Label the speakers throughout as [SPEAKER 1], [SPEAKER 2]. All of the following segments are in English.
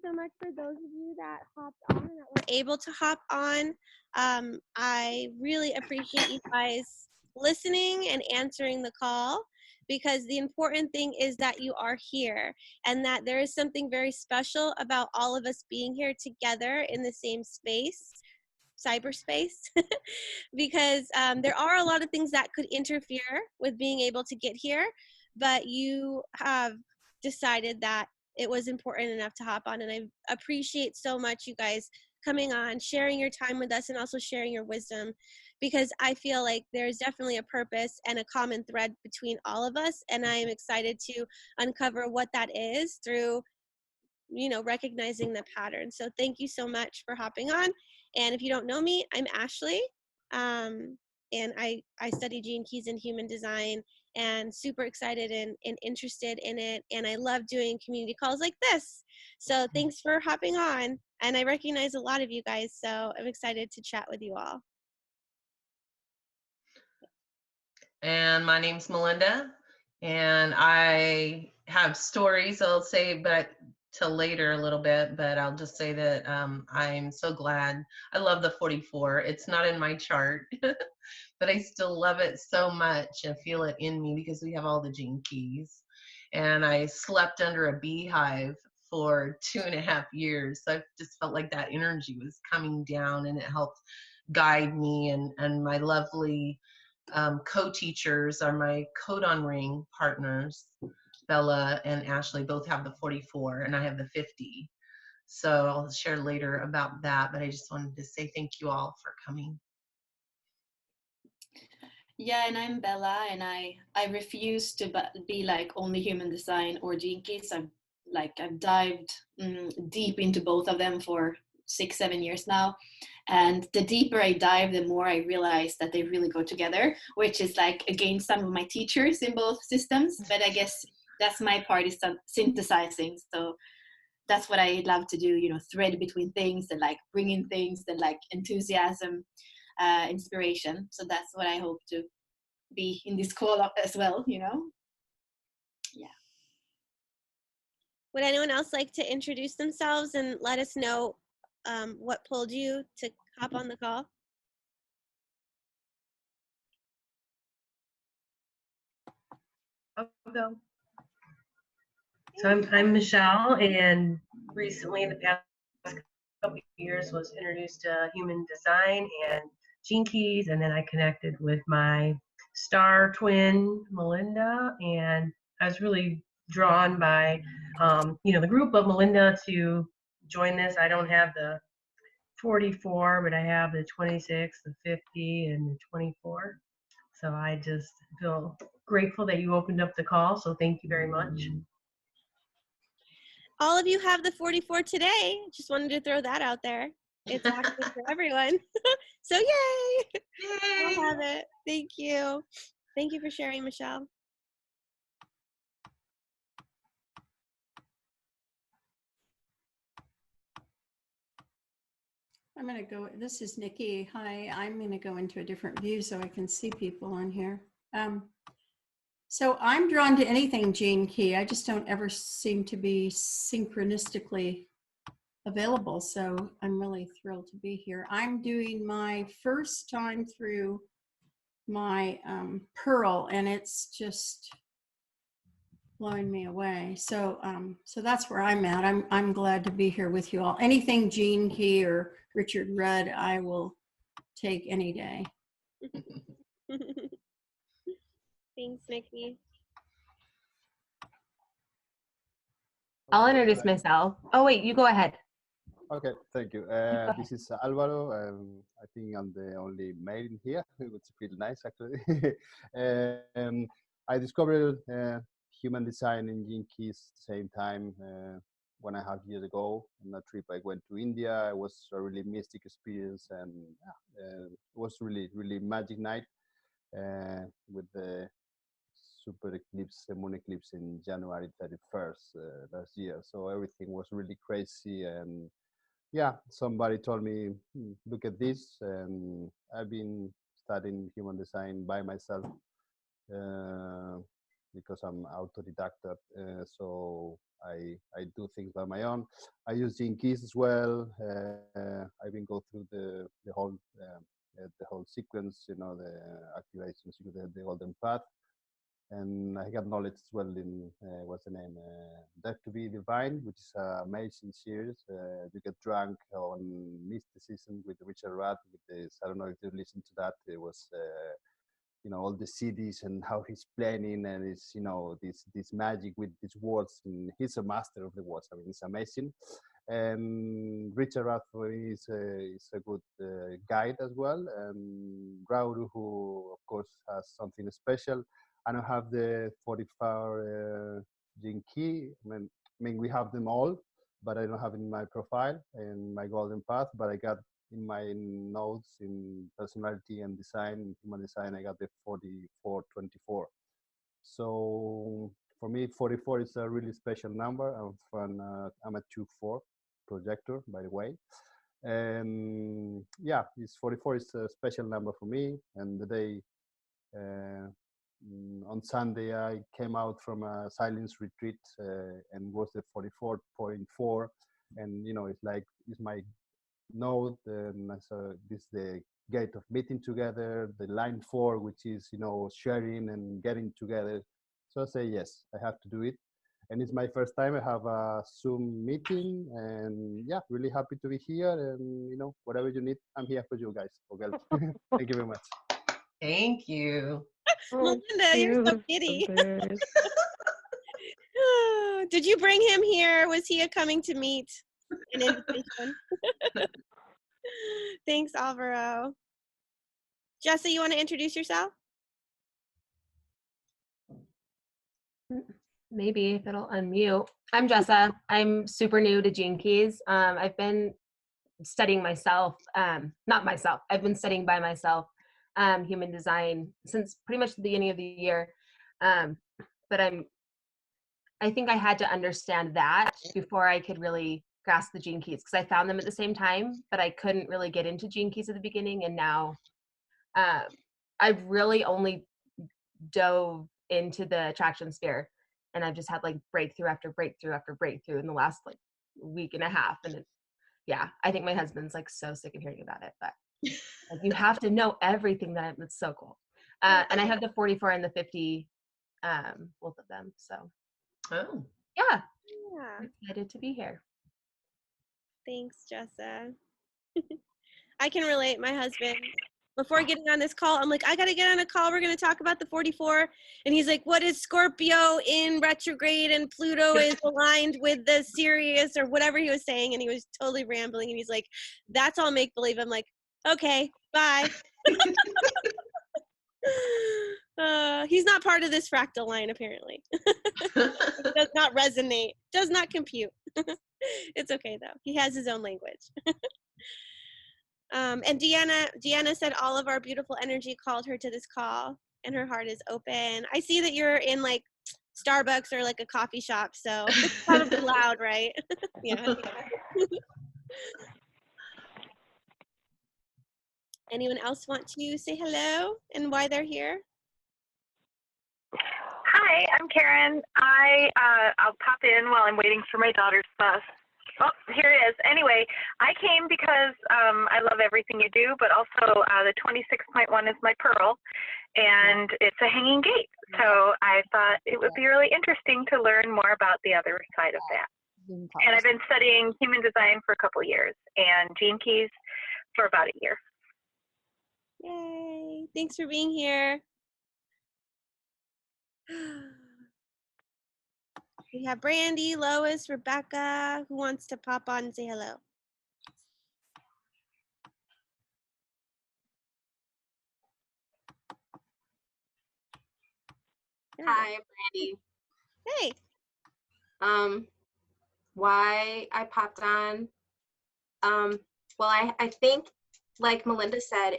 [SPEAKER 1] so much for those of you that hopped on and that were able to hop on. I really appreciate you guys listening and answering the call, because the important thing is that you are here and that there is something very special about all of us being here together in the same space, cyberspace, because there are a lot of things that could interfere with being able to get here, but you have decided that it was important enough to hop on. And I appreciate so much you guys coming on, sharing your time with us, and also sharing your wisdom, because I feel like there's definitely a purpose and a common thread between all of us. And I am excited to uncover what that is through, you know, recognizing the pattern. So thank you so much for hopping on. And if you don't know me, I'm Ashley. And I study gene keys in human design, and super excited and interested in it. And I love doing community calls like this. So thanks for hopping on. And I recognize a lot of you guys, so I'm excited to chat with you all.
[SPEAKER 2] And my name's Melinda, and I have stories I'll say, but till later a little bit, but I'll just say that I'm so glad. I love the 44. It's not in my chart, but I still love it so much and feel it in me because we have all the gene keys. And I slept under a beehive for 2.5 years. So I just felt like that energy was coming down, and it helped guide me. And my lovely co-teachers are my codon ring partners. Bella and Ashley both have the 44, and I have the 50. So I'll share later about that, but I just wanted to say thank you all for coming.
[SPEAKER 3] Yeah, and I'm Bella, and I refuse to be like only human design or gene keys. I've dived deep into both of them for 6-7 years now, and the deeper I dive, the more I realize that they really go together, which is like against some of my teachers in both systems. But I guess that's my part, is synthesizing. So that's what I love to do, you know, thread between things and like bring in things that like enthusiasm, inspiration. So that's what I hope to be in this call as well, you know. Yeah.
[SPEAKER 1] Would anyone else like to introduce themselves and let us know what pulled you to hop on the call?
[SPEAKER 4] I'll go. So I'm Michelle, and recently in the past couple of years was introduced to human design and gene keys, and then I connected with my star twin Melinda, and I was really drawn by the group of Melinda to join this. I don't have the 44, but I have the 26, the 50, and the 24. So I just feel grateful that you opened up the call. So thank you very much.
[SPEAKER 1] All of you have the 44 today. Just wanted to throw that out there. It's active for everyone. So yay! I'll have it. Thank you. Thank you for sharing, Michelle.
[SPEAKER 5] I'm going to go, this is Nikki. Hi, I'm going to go into a different view so I can see people on here. So I'm drawn to anything gene key. I just don't ever seem to be synchronistically available. So I'm really thrilled to be here. I'm doing my first time through my Pearl, and it's just blowing me away. So so that's where I'm at. I'm glad to be here with you all. Anything gene key or Richard Rudd, I will take any day.
[SPEAKER 1] Thanks, Nikki.
[SPEAKER 6] I'll introduce myself. Oh, wait, you go ahead.
[SPEAKER 7] Okay, thank you. This is Alvaro. I think I'm the only male in here, which feels nice actually. I discovered human design and gene keys at the same time 1.5 years ago. On a trip I went to India. It was a really mystic experience, and it was really magic night with the super eclipse, the moon eclipse in January 31st last year. So everything was really crazy, and yeah, somebody told me, look at this, and I've been studying human design by myself because I'm autodidact. So I do things by my own. I use gene keys as well. I've been go through the whole sequence, the activation sequence, the golden path. And I got knowledge as well in what's the name, Death to Be Divine, which is an amazing series. You get drunk on mysticism with Richard Rath. With this, I don't know if you listened to that. It was all the cities and how he's planning, and it's this magic with these words, and he's a master of the words. I mean, it's amazing. And Richard Rath is a good guide as well, and Rauru, who of course has something special. I don't have the 44 gene key. I mean, we have them all, but I don't have it in my profile and my golden path. But I got in my notes in personality and design, human design, I got the 4424. So for me, 44 is a really special number. I'm a 2-4 projector, by the way. And yeah, this 44 is a special number for me. And the day on Sunday, I came out from a silence retreat and was the 44.4. And it's my node, and so this is the gate of meeting together, the line 4, which is sharing and getting together. So I say yes, I have to do it, and it's my first time I have a Zoom meeting, and yeah, really happy to be here. And whatever you need, I'm here for you guys. Okay. Thank you very much.
[SPEAKER 2] Thank you.
[SPEAKER 1] Melinda, you're so giddy. Did you bring him here? Was he coming to meet? An invitation. Thanks, Alvaro. Jessa, you want to introduce yourself?
[SPEAKER 6] Maybe if it'll unmute. I'm Jessa. I'm super new to Gene Keys. I've been studying myself, not myself. I've been studying by myself, human design since pretty much the beginning of the year. But I think I had to understand that before I could really grasp the Gene Keys, because I found them at the same time, but I couldn't really get into Gene Keys at the beginning. And now I've really only dove into the attraction sphere, and I've just had like breakthrough after breakthrough after breakthrough in the last like week and a half. And yeah, I think my husband's like so sick of hearing about it, but like, you have to know everything. It's so cool. And I have the 44 and the 50, both of them. So yeah, I'm excited to be here.
[SPEAKER 1] Thanks, Jessa. I can relate. My husband, before getting on this call, I'm like, I got to get on a call. We're going to talk about the 44. And he's like, what is Scorpio in retrograde? And Pluto is aligned with the Sirius, or whatever he was saying. And he was totally rambling. And he's like, that's all make believe. I'm like, okay, bye. He's not part of this fractal line, apparently. It does not resonate, does not compute. It's okay, though. He has his own language. And Deanna said all of our beautiful energy called her to this call, and her heart is open. I see that you're in like Starbucks or like a coffee shop, so it's probably loud, right? Yeah. Anyone else want to say hello and why they're here?
[SPEAKER 8] Hi, I'm Karen. I'll pop in while I'm waiting for my daughter's bus. Oh, here it is. Anyway, I came because I love everything you do, but also the 26.1 is my pearl, and it's a hanging gate. So I thought it would be really interesting to learn more about the other side of that. And I've been studying human design for a couple of years and Gene Keys for about a year.
[SPEAKER 1] Yay. Thanks for being here. We have Brandy, Lois, Rebecca. Who wants to pop on and say hello?
[SPEAKER 9] Hi, Brandy.
[SPEAKER 1] Hey.
[SPEAKER 9] Why I popped on? Well, I think, like Melinda said,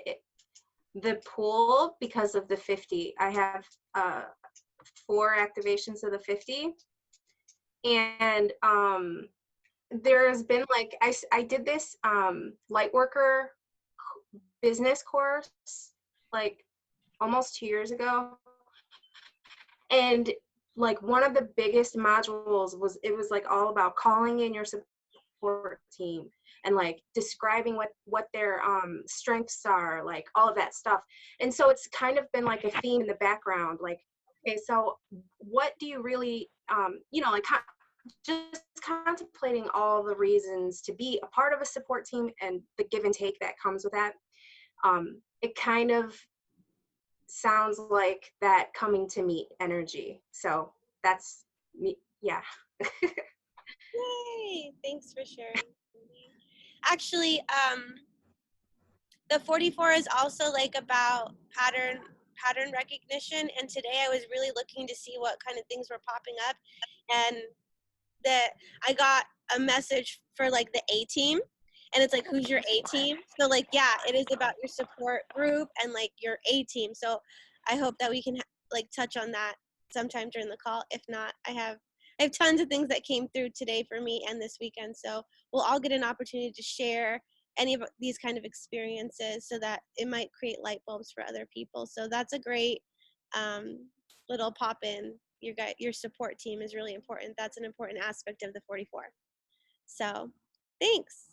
[SPEAKER 9] the pool, because of the 50, I have 4 activations of the 50, and there's been like I did this light worker business course like almost 2 years ago, and like one of the biggest modules was, it was like all about calling in your support team and like describing what their strengths are, like all of that stuff. And so it's kind of been like a theme in the background, like, okay, so what do you really you know, like just contemplating all the reasons to be a part of a support team and the give and take that comes with that. It kind of sounds like that coming to meet energy. So that's me. Yeah.
[SPEAKER 1] Yay! Thanks for sharing. Actually, the 44 is also like about pattern recognition. And today I was really looking to see what kind of things were popping up, and that I got a message for like the A team, and it's like, who's your A team? So like, yeah, it is about your support group and like your A team. So I hope that we can like touch on that sometime during the call. If not, I have tons of things that came through today for me and this weekend. So we'll all get an opportunity to share any of these kind of experiences so that it might create light bulbs for other people. So that's a great little pop in. Your support team is really important. That's an important aspect of the 44. So thanks.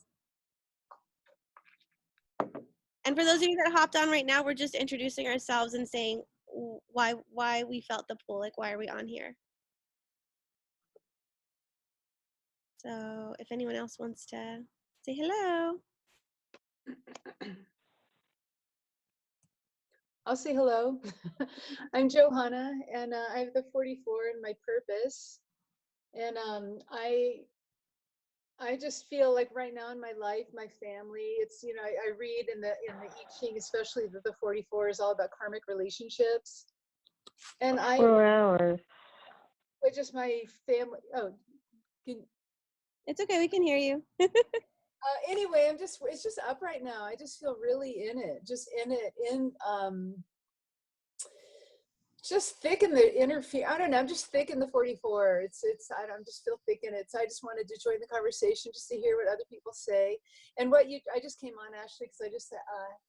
[SPEAKER 1] And for those of you that hopped on right now, we're just introducing ourselves and saying why we felt the pull, like why are we on here. So if anyone else wants to say hello.
[SPEAKER 10] I'll say hello. I'm Johanna, and I have the 44 in my purpose. And I just feel like right now in my life, my family, it's, you know, I read in the I Ching, especially that the 44 is all about karmic relationships. And I
[SPEAKER 11] 4 hours.
[SPEAKER 10] but just my family. Oh,
[SPEAKER 1] It's okay, we can hear you.
[SPEAKER 10] Anyway, it's just up right now. I just feel really in it, just thick in the I don't know, I'm just thick in the 44. I'm just feel thick in it. So I just wanted to join the conversation just to hear what other people say. And I just came on, Ashley, because I just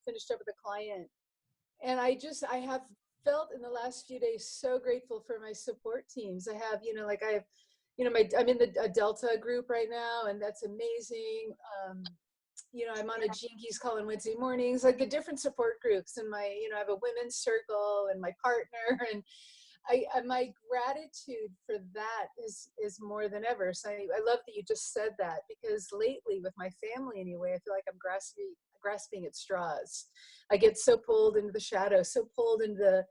[SPEAKER 10] finished up with a client. And I have felt in the last few days so grateful for my support teams. I have, I'm in a Delta group right now, and that's amazing. I'm on a Jinkies call on Wednesday mornings, like the different support groups, and I have a women's circle and my partner, and my gratitude for that is more than ever. So I love that you just said that, because lately with my family anyway, I feel like I'm grasping at straws. I get so pulled into the shadow, so pulled into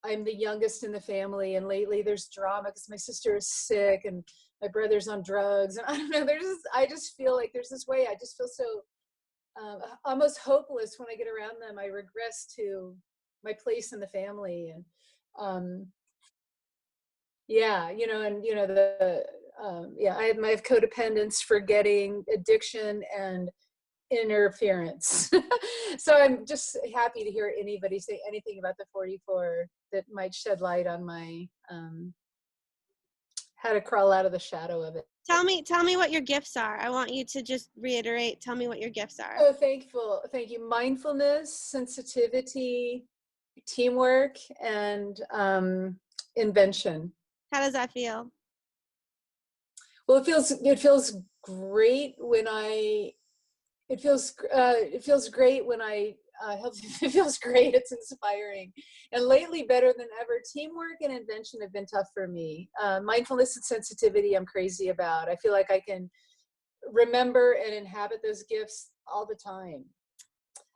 [SPEAKER 10] I'm the youngest in the family, and lately there's drama because my sister is sick and my brother's on drugs, and I don't know, I just feel like there's this way, I just feel so almost hopeless when I get around them. I regress to my place in the family, and I have codependence, forgetting, addiction, and interference. So I'm just happy to hear anybody say anything about the 44 that might shed light on my how to crawl out of the shadow of it.
[SPEAKER 1] Tell me what your gifts are. I want you to just reiterate, tell me what your gifts are.
[SPEAKER 10] Oh, thank you. Mindfulness, sensitivity, teamwork, and invention.
[SPEAKER 1] How does that feel?
[SPEAKER 10] Well, it feels great when it feels great when I help. It feels great. It's inspiring. And lately, better than ever, teamwork and invention have been tough for me. Mindfulness and sensitivity, I'm crazy about. I feel like I can remember and inhabit those gifts all the time.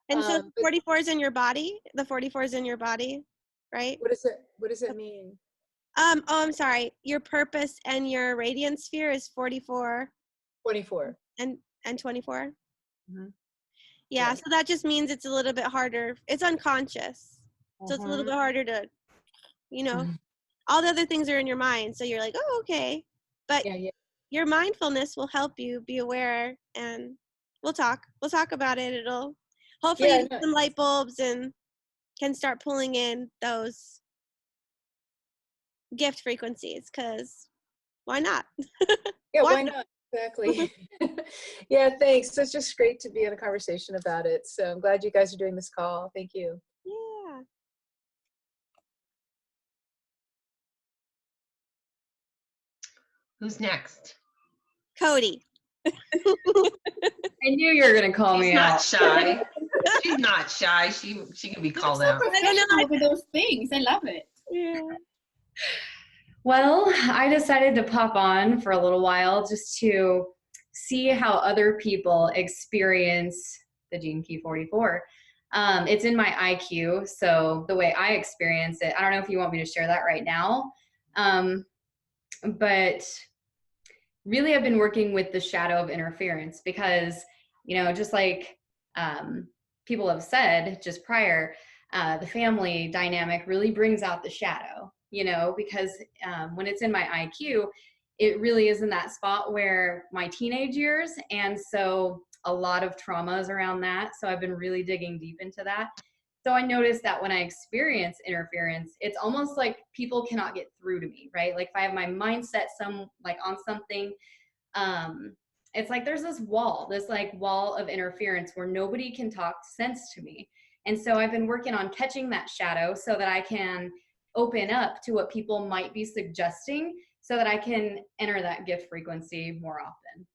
[SPEAKER 1] And so 44 is in your body? The 44 is in your body, right?
[SPEAKER 10] What does it mean?
[SPEAKER 1] I'm sorry. Your purpose and your radiant sphere is 44.
[SPEAKER 10] 24.
[SPEAKER 1] And 24?
[SPEAKER 10] Mm-hmm.
[SPEAKER 1] Yeah, so that just means it's a little bit harder. It's unconscious. So it's a little bit harder to, all the other things are in your mind. So you're like, oh, okay. But your mindfulness will help you be aware, and we'll talk about it. It'll hopefully you get some light bulbs and can start pulling in those gift frequencies, because why not?
[SPEAKER 10] Why not? Exactly. Yeah, thanks. It's just great to be in a conversation about it. So I'm glad you guys are doing this call. Thank you.
[SPEAKER 1] Yeah.
[SPEAKER 2] Who's next?
[SPEAKER 1] Cody.
[SPEAKER 11] I knew you were gonna call
[SPEAKER 2] She's
[SPEAKER 11] me
[SPEAKER 2] not
[SPEAKER 11] out.
[SPEAKER 2] shy. She's not shy. She can be called
[SPEAKER 3] so
[SPEAKER 2] out.
[SPEAKER 3] professional with those things. I love it.
[SPEAKER 1] Yeah.
[SPEAKER 11] Well, I decided to pop on for a little while just to see how other people experience the Gene Key 44. It's in my IQ, so the way I experience it, I don't know if you want me to share that right now, but really I've been working with the shadow of interference because, you know, just like people have said just prior, the family dynamic really brings out the shadow, you know, because when it's in my IQ, it really is in that spot where my teenage years, and so a lot of traumas around that. So I've been really digging deep into that. So I noticed that when I experience interference, it's almost like people cannot get through to me, right? Like if I have my mindset on something, it's like there's this wall of interference where nobody can talk sense to me. And so I've been working on catching that shadow so that I can open up to what people might be suggesting so that I can enter that gift frequency more often.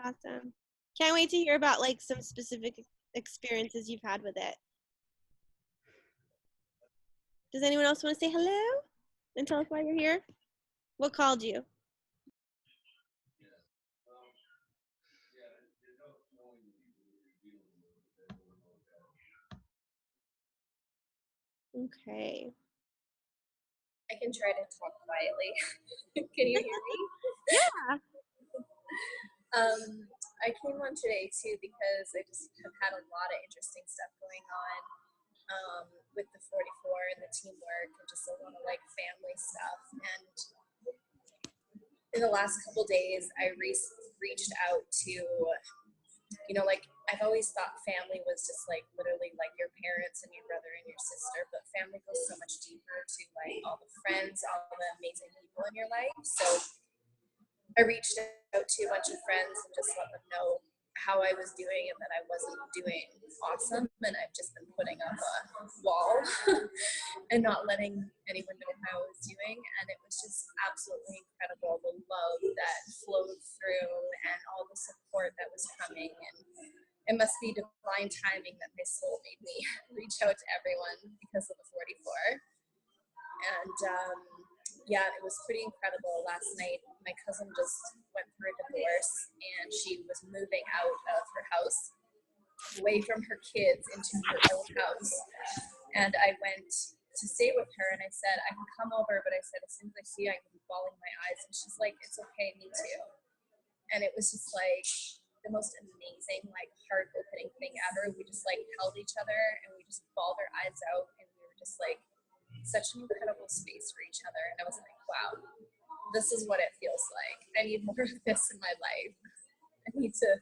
[SPEAKER 1] Awesome. Can't wait to hear about like some specific experiences you've had with it. Does anyone else want to say hello and tell us why you're here? What called you? Okay.
[SPEAKER 12] I can try to talk quietly. Can you hear me?
[SPEAKER 1] Yeah.
[SPEAKER 12] I came on today too because I just have had a lot of interesting stuff going on with the 44 and the teamwork and just a lot of like family stuff. And in the last couple days, I reached out to, you know, like I've always thought family was just like literally like your parents and your brother and your sister, but family goes so much deeper to like all the friends, all the amazing people in your life. So I reached out to a bunch of friends and just let them know how I was doing and that I wasn't doing awesome. And I've just been putting up a wall and not letting anyone know how I was doing. And it was just absolutely incredible, the love that flowed through and all the support that was coming. And it must be divine timing that my soul made me reach out to everyone because of the 44. And yeah, it was pretty incredible. Last night, my cousin just went through a divorce and she was moving out of her house, away from her kids into her own house. And I went to stay with her and I said, I can come over, but I said, as soon as I see you, I can be bawling my eyes. And she's like, it's okay, me too. And it was just like the most amazing, like heart-opening thing ever. We just like held each other and we just bawled our eyes out and we were just like, such an incredible space for each other. And I was like, wow, this is what it feels like. I need more of this in my life. I need to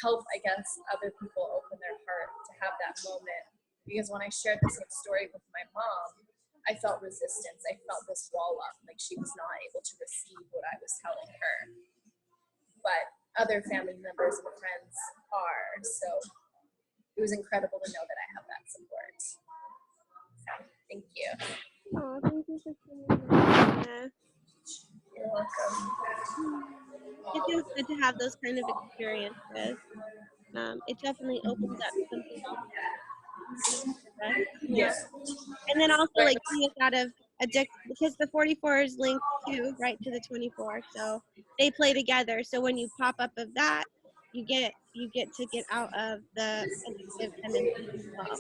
[SPEAKER 12] help, I guess, other people open their heart to have that moment. Because when I shared this story with my mom, I felt resistance. I felt this wall up, like she was not able to receive what I was telling her. But other family members and friends are. So it was incredible to know that I have that support. Thank you.
[SPEAKER 1] Oh, thank you for coming on.
[SPEAKER 12] You're welcome.
[SPEAKER 1] It feels good to have those kind of experiences. It definitely opens up something else. Yeah. And then also like being out of because the 44 is linked to right to the 24, so they play together. So when you pop up of that, you get to get out of the addictive tendencies as well.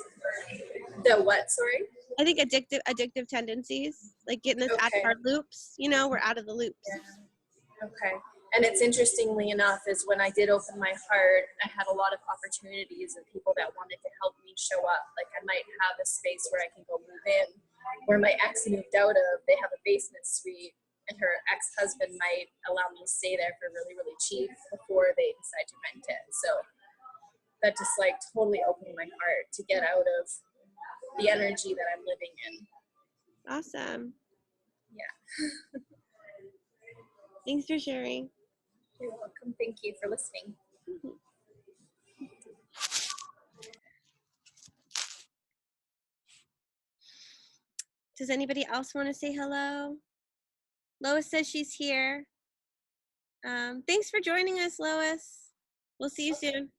[SPEAKER 12] The what? Sorry.
[SPEAKER 1] I think addictive tendencies, like getting us out of our loops. You know, we're out of the loops.
[SPEAKER 12] Yeah. Okay. And it's interestingly enough is when I did open my heart, I had a lot of opportunities and people that wanted to help me show up. Like I might have a space where I can go move in, where my ex moved out of. They have a basement suite, and her ex-husband might allow me to stay there for really, really cheap before they decide to rent it. So that just like totally opened my heart to get out of the energy that I'm living in.
[SPEAKER 1] Awesome.
[SPEAKER 12] Yeah.
[SPEAKER 1] Thanks for sharing.
[SPEAKER 12] You're welcome. Thank you for listening.
[SPEAKER 1] Does anybody else want to say hello? Lois says she's here. Thanks for joining us, Lois. We'll see you soon.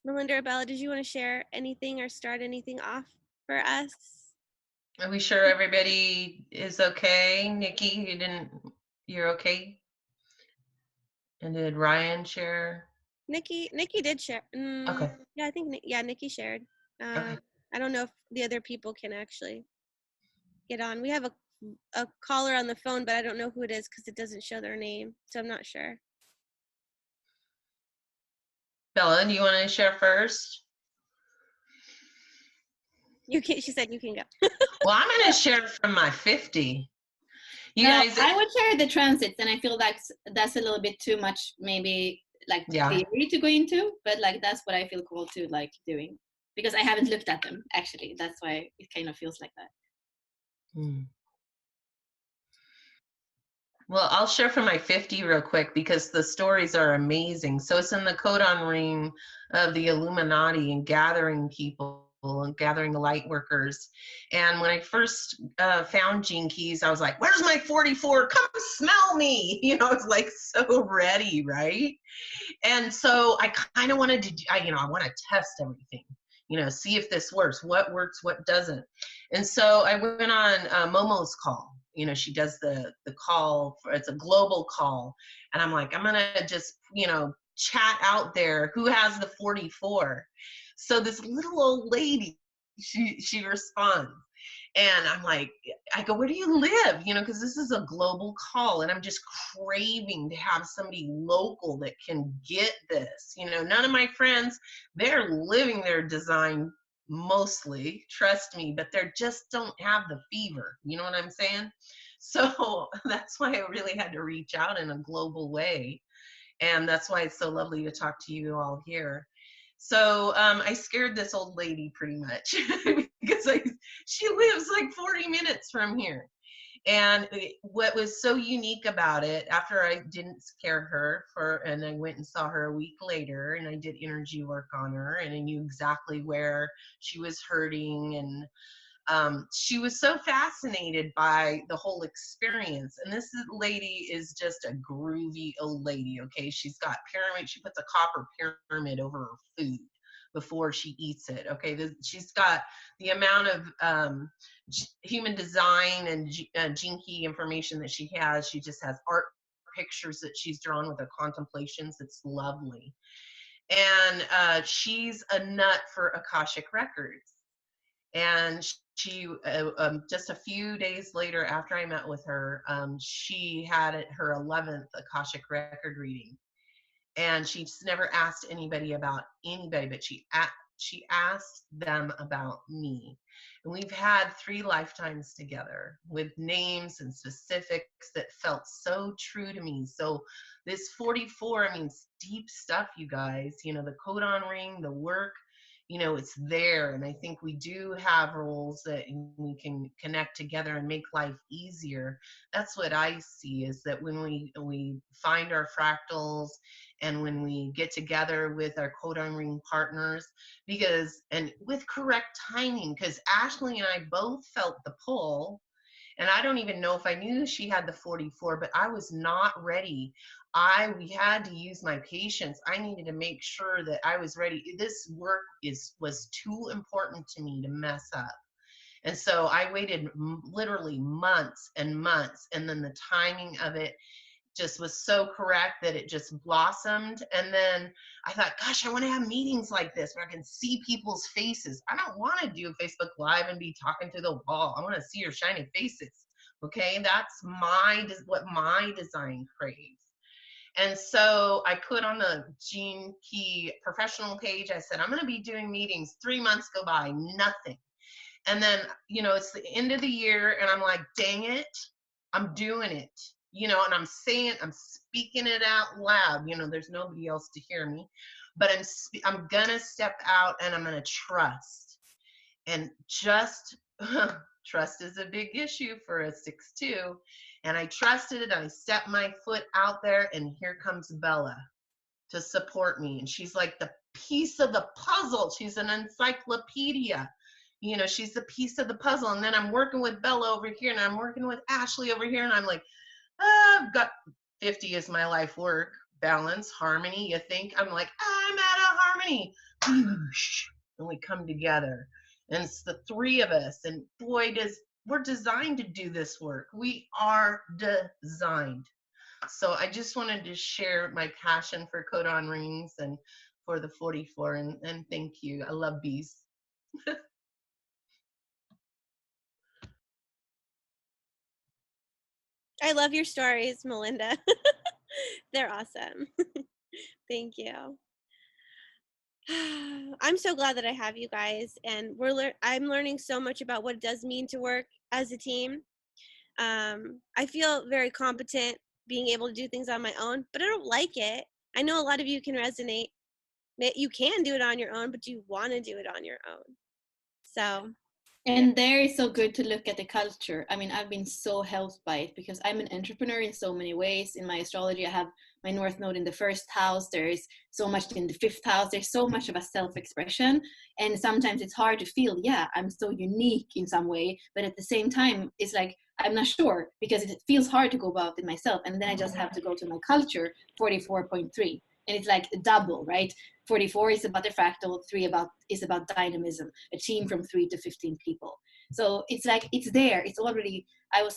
[SPEAKER 1] Melinda or Bella, did you want to share anything or start anything off for us?
[SPEAKER 2] Are we sure everybody is okay? Nikki, you're okay? And did Ryan share?
[SPEAKER 1] Nikki did share.
[SPEAKER 2] Okay.
[SPEAKER 1] Yeah, I think, Nikki shared.
[SPEAKER 2] Okay.
[SPEAKER 1] I don't know if the other people can actually get on. We have a caller on the phone, but I don't know who it is because it doesn't show their name, so I'm not sure.
[SPEAKER 2] Bella, do you want to share first?
[SPEAKER 1] You can. She said you can go.
[SPEAKER 2] Well, I'm going to share from my 50. You
[SPEAKER 3] No,
[SPEAKER 2] guys,
[SPEAKER 3] I would share the transits, and I feel that's a little bit too much, maybe like
[SPEAKER 2] Yeah.
[SPEAKER 3] theory to go into, but like that's what I feel cool to like doing because I haven't looked at them actually. That's why it kind of feels like that.
[SPEAKER 2] Well, I'll share from my 50 real quick because the stories are amazing. So it's in the codon ring of the Illuminati and gathering people and gathering the light workers. And when I first found Gene Keys, I was like, where's my 44? Come smell me. You know, I was like so ready, right? And so I kind of wanted to, I want to test everything, see if this works, what doesn't. And so I went on Momo's call. She does the call, it's a global call. And I'm like, I'm going to just, chat out there who has the 44. So this little old lady, she responds. And I'm like, I go, where do you live? Because this is a global call and I'm just craving to have somebody local that can get this. None of my friends, they're living their design mostly, trust me, but they just don't have the fever. You know what I'm saying? So that's why I really had to reach out in a global way. And that's why it's so lovely to talk to you all here. So I scared this old lady pretty much because she lives like 40 minutes from here. And what was so unique about it, after I didn't scare her and I went and saw her a week later and I did energy work on her and I knew exactly where she was hurting, and she was so fascinated by the whole experience. And this lady is just a groovy old lady, okay? She's got pyramid. She puts a copper pyramid over her food before she eats it, okay? She's got the amount of human design and Gene Key information that she has. She just has art pictures that she's drawn with her contemplations. It's lovely. And she's a nut for Akashic Records. And she, just a few days later after I met with her, she had her 11th Akashic record reading. And she just never asked anybody about anybody, but she asked them about me. And we've had 3 lifetimes together with names and specifics that felt so true to me. So this 44, it's deep stuff, you guys. The codon ring, the work, it's there. And I think we do have roles that we can connect together and make life easier. That's what I see, is that when we find our fractals and when we get together with our codon ring partners, and with correct timing, because Ashley and I both felt the pull. And I don't even know if I knew she had the 44, but I was not ready. We had to use my patience. I needed to make sure that I was ready. This work was too important to me to mess up. And so I waited literally months and months. And then the timing of it just was so correct that it just blossomed. And then I thought, gosh, I want to have meetings like this where I can see people's faces. I don't want to do a Facebook Live and be talking to the wall. I want to see your shiny faces. Okay, that's what my design craves. And so I put on the Gene Key professional page, I said, I'm going to be doing meetings. 3 months go by, nothing. And then, it's the end of the year and I'm like, dang it, I'm doing it. And I'm speaking it out loud. There's nobody else to hear me, but I'm gonna step out and I'm gonna trust. And just trust is a big issue for a 6'2". And I trusted it. I stepped my foot out there, and here comes Bella to support me. And she's like the piece of the puzzle. She's an encyclopedia. you know, she's the piece of the puzzle. And then I'm working with Bella over here, and I'm working with Ashley over here, and I'm like, I've got 50 is my life work balance, harmony. You think I'm like, I'm out of harmony. And we come together, and it's the three of us. And boy, we're designed to do this work. We are designed. So I just wanted to share my passion for codon rings and for the 44, and thank you. I love bees.
[SPEAKER 1] I love your stories, Melinda. They're awesome. Thank you. I'm so glad that I have you guys, and I'm learning so much about what it does mean to work as a team. I feel very competent being able to do things on my own, but I don't like it. I know a lot of you can resonate. You can do it on your own, but you want to do it on your own. So.
[SPEAKER 3] And there is so good to look at the culture. I mean, I've been so helped by it because I'm an entrepreneur in so many ways. In my astrology, I have my North Node in the first house. There is so much in the fifth house. There's so much of a self-expression. And sometimes it's hard to feel, yeah, I'm so unique in some way. But at the same time, it's like, I'm not sure because it feels hard to go about it myself. And then I just have to go to my culture, 44.3. And it's like double, right? 44 is about the fractal, 3 is about dynamism, a team from 3 to 15 people. So it's like, it's there, it's already, I was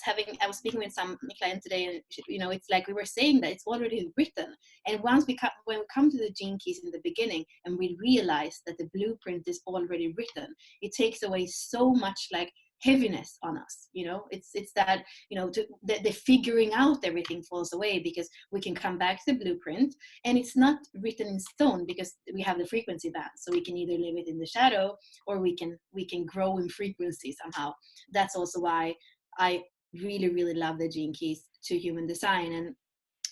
[SPEAKER 3] speaking with some client today, and you know, it's like we were saying that it's already written. And when we come to the gene keys in the beginning and we realize that the blueprint is already written, it takes away so much like heaviness on us. You know, it's that, you know, the figuring out everything falls away because we can come back to the blueprint, and it's not written in stone because we have the frequency band, so we can either live it in the shadow or we can grow in frequency somehow. That's also why I really love the gene keys to human design. And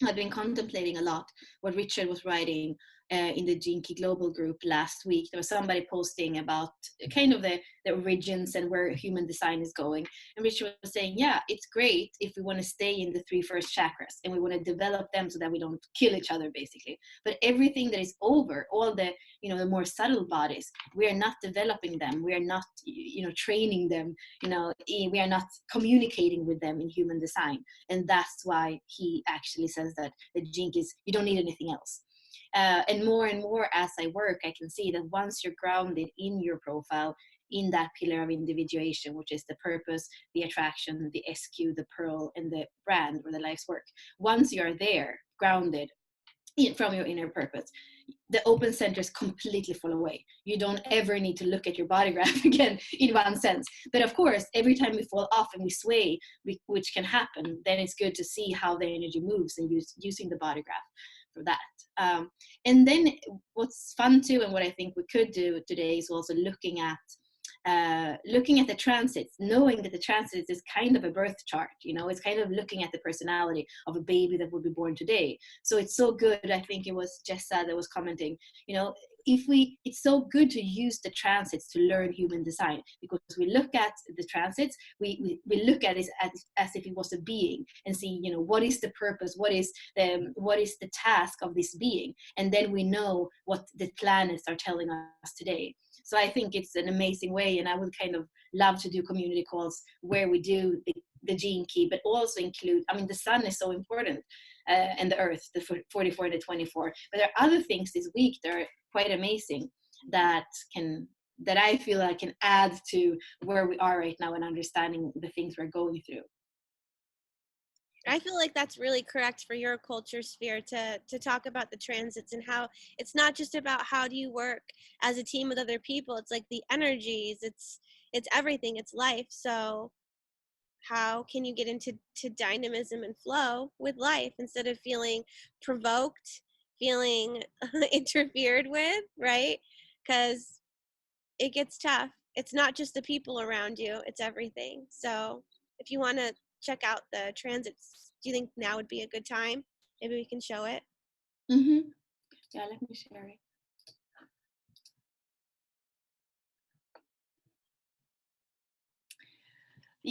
[SPEAKER 3] I've been contemplating a lot what Richard was writing in the Gene Key Global group last week. There was somebody posting about kind of the origins and where human design is going. And Richard was saying, yeah, it's great if we want to stay in the 3 first chakras and we want to develop them so that we don't kill each other, basically. But everything that is over, all the, you know, the more subtle bodies, we are not developing them. We are not, you know, training them, you know, we are not communicating with them in human design. And that's why he actually says that the Gene Keys, you don't need anything else. And more as I work, I can see that once you're grounded in your profile, in that pillar of individuation, which is the purpose, the attraction, the SQ, the pearl, and the brand or the life's work. Once you're there, grounded from your inner purpose, the open centers completely fall away. You don't ever need to look at your body graph again, in one sense. But of course, every time we fall off and we sway, which can happen, then it's good to see how the energy moves and using the body graph for that. And then what's fun too, and what I think we could do today is also looking at the transits, knowing that the transits is kind of a birth chart, you know, it's kind of looking at the personality of a baby that will be born today. So it's so good. I think it was Jessa that was commenting, you know, it's so good to use the transits to learn human design, because we look at the transits, we look at it as if it was a being and see, you know, what is the purpose, what is the task of this being, and then we know what the planets are telling us today. So I think it's an amazing way, and I would kind of love to do community calls where we do the gene key, but also include, I mean, the sun is so important, and the earth, the 44 and the 24. But there are other things this week that are quite amazing that I feel I can add to where we are right now and understanding the things we're going through.
[SPEAKER 1] I feel like that's really correct for your culture sphere to talk about the transits and how it's not just about how do you work as a team with other people. It's like the energies, it's everything, it's life. So how can you get into dynamism and flow with life instead of feeling provoked, feeling interfered with, right? Because it gets tough. It's not just the people around you, it's everything. So if you want to check out the transits, do you think now would be a good time? Maybe we can show it.
[SPEAKER 3] Mm-hmm. Yeah, let me share it.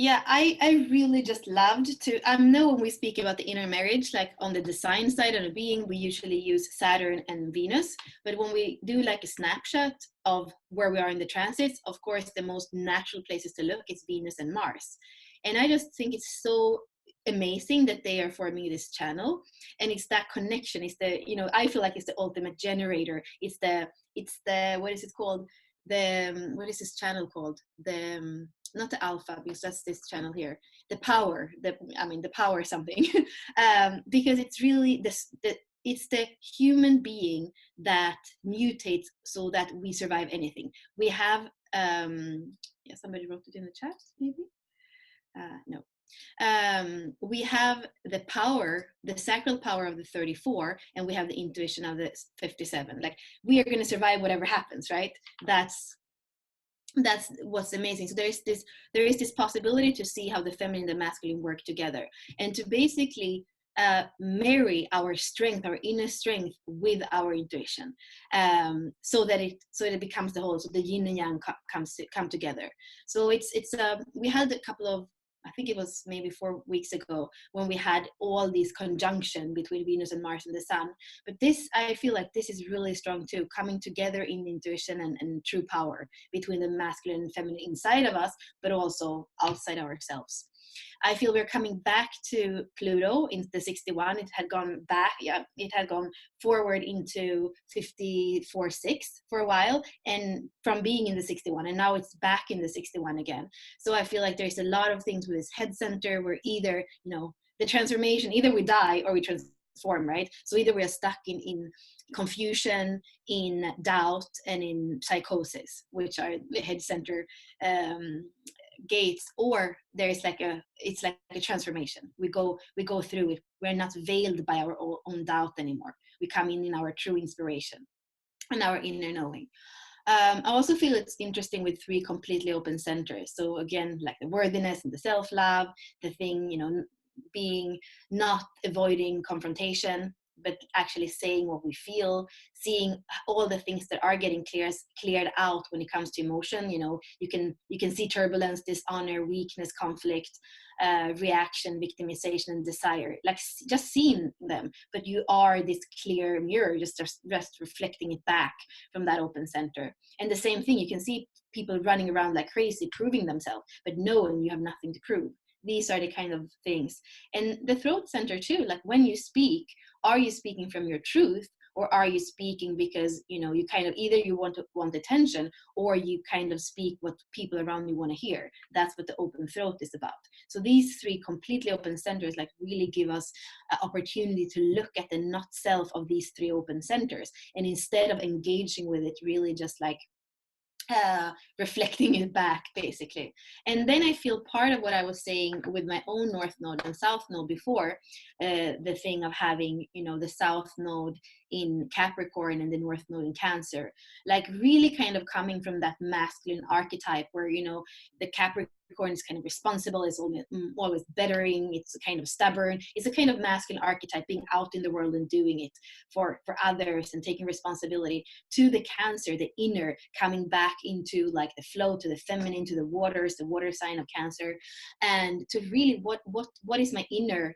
[SPEAKER 3] Yeah, I really just loved to, I know when we speak about the inner marriage, like on the design side of the being, we usually use Saturn and Venus. But when we do like a snapshot of where we are in the transits, of course, the most natural places to look is Venus and Mars. And I just think it's so amazing that they are forming this channel. And it's that connection. It's the, you know, I feel like it's the ultimate generator. It's the, what is it called? The, what is this channel called? The, not the alpha, because that's this channel here, the power, the power something. Because it's really this, it's the human being that mutates so that we survive anything. We have yeah, somebody wrote it in the chat maybe. No, we have the power, the sacral power of the 34, and we have the intuition of the 57. Like, we are going to survive whatever happens, right? That's what's amazing. So there is this possibility to see how the feminine and the masculine work together, and to basically marry our strength, our inner strength, with our intuition, so that it becomes the whole. So the yin and yang come together. So it's we had a couple of, I think it was maybe 4 weeks ago, when we had all these conjunction between Venus and Mars and the Sun. But this, I feel like this is really strong too, coming together in intuition and true power between the masculine and feminine inside of us, but also outside ourselves. I feel we're coming back to Pluto in the 61. It had gone back, yeah, it had gone forward into 54-6 for a while, and from being in the 61, and now it's back in the 61 again. So I feel like there's a lot of things with this head center where either, you know, the transformation, either we die or we transform, right? So either we are stuck in confusion, in doubt, and in psychosis, which are the head center gates, or there's like it's like a transformation. We go through it. We're not veiled by our own doubt anymore. We come in our true inspiration and our inner knowing. I also feel it's interesting with 3 completely open centers. So again, like the worthiness and the self-love, the thing, you know, being not avoiding confrontation, but actually saying what we feel, seeing all the things that are getting cleared out when it comes to emotion. You know, you can see turbulence, dishonor, weakness, conflict, reaction, victimization, and desire, like just seeing them. But you are this clear mirror, just reflecting it back from that open center. And the same thing, you can see people running around like crazy, proving themselves, but knowing you have nothing to prove. These are the kind of things. And the throat center too, like when you speak, are you speaking from your truth, or are you speaking because, you know, you kind of either you want attention, or you kind of speak what people around you want to hear? That's what the open throat is about. So these 3 completely open centers like really give us an opportunity to look at the not self of these 3 open centers, and instead of engaging with it, really just like reflecting it back basically. And then I feel part of what I was saying with my own north node and south node before, the thing of having, you know, the south node in Capricorn and the north node in Cancer, like really kind of coming from that masculine archetype where, you know, the Capricorn is kind of responsible, it's always bettering, it's kind of stubborn, it's a kind of masculine archetype, being out in the world and doing it for others and taking responsibility, to the Cancer, the inner, coming back into like the flow, to the feminine, to the waters, the water sign of Cancer, and to really what is my inner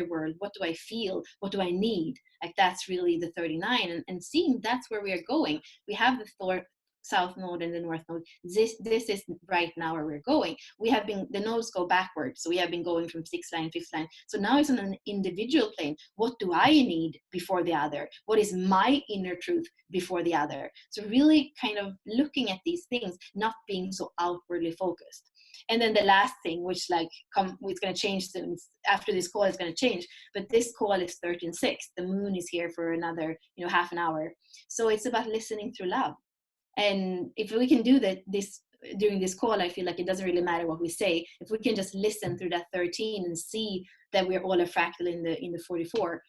[SPEAKER 3] world, what do I feel, what do I need, like that's really the 39, and seeing that's where we are going. We have the south node and the north node. This is right now where we're going. We have been, the nodes go backwards, so we have been going from 6th line, 5th line. So now it's on an individual plane. What do I need before the other? What is my inner truth before the other? So really kind of looking at these things, not being so outwardly focused. And then the last thing, which like it's going to change soon. After this call, it's going to change. But this call is 13-6. The moon is here for another, you know, half an hour. So it's about listening through love. And if we can do that during this call, I feel like it doesn't really matter what we say. If we can just listen through that 13 and see that we're all a fractal in the 44,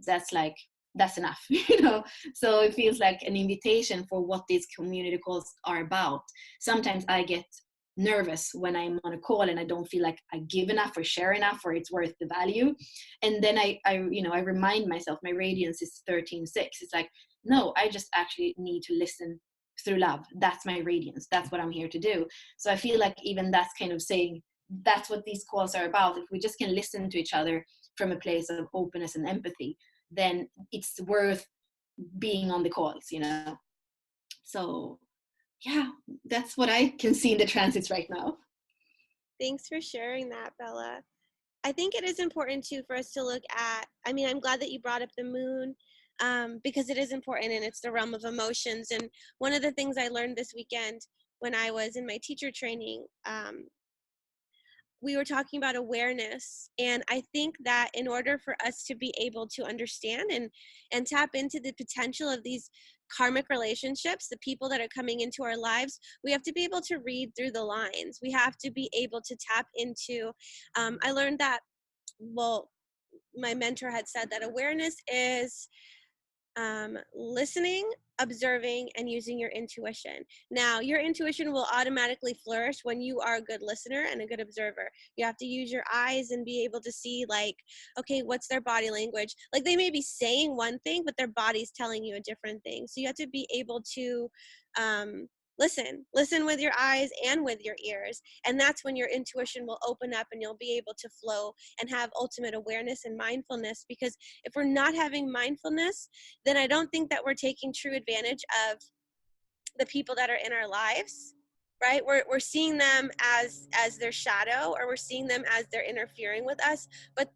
[SPEAKER 3] that's enough, you know. So it feels like an invitation for what these community calls are about. Sometimes I get nervous when I'm on a call and I don't feel like I give enough or share enough or it's worth the value. And then I remind myself my radiance is 13-6. It's like, no, I just actually need to listen through love. That's my radiance. That's what I'm here to do. So I feel like even that's kind of saying that's what these calls are about. If we just can listen to each other from a place of openness and empathy, then it's worth being on the calls, you know. So yeah, that's what I can see in the transits right now.
[SPEAKER 1] Thanks for sharing that, Bella. I think it is important too for us to look at, I mean, I'm glad that you brought up the moon, because it is important and it's the realm of emotions. And one of the things I learned this weekend when I was in my teacher training, we were talking about awareness. And I think that in order for us to be able to understand and tap into the potential of these karmic relationships, the people that are coming into our lives, we have to be able to read through the lines. We have to be able to tap into, I learned that, well, my mentor had said that awareness is listening, observing, and using your intuition. Now, your intuition will automatically flourish when you are a good listener and a good observer. You have to use your eyes and be able to see, like, okay, what's their body language? Like, they may be saying one thing, but their body's telling you a different thing. So you have to be able to listen with your eyes and with your ears. And that's when your intuition will open up and you'll be able to flow and have ultimate awareness and mindfulness. Because if we're not having mindfulness, then I don't think that we're taking true advantage of the people that are in our lives, right? We're seeing them as their shadow, or we're seeing them as they're interfering with us. But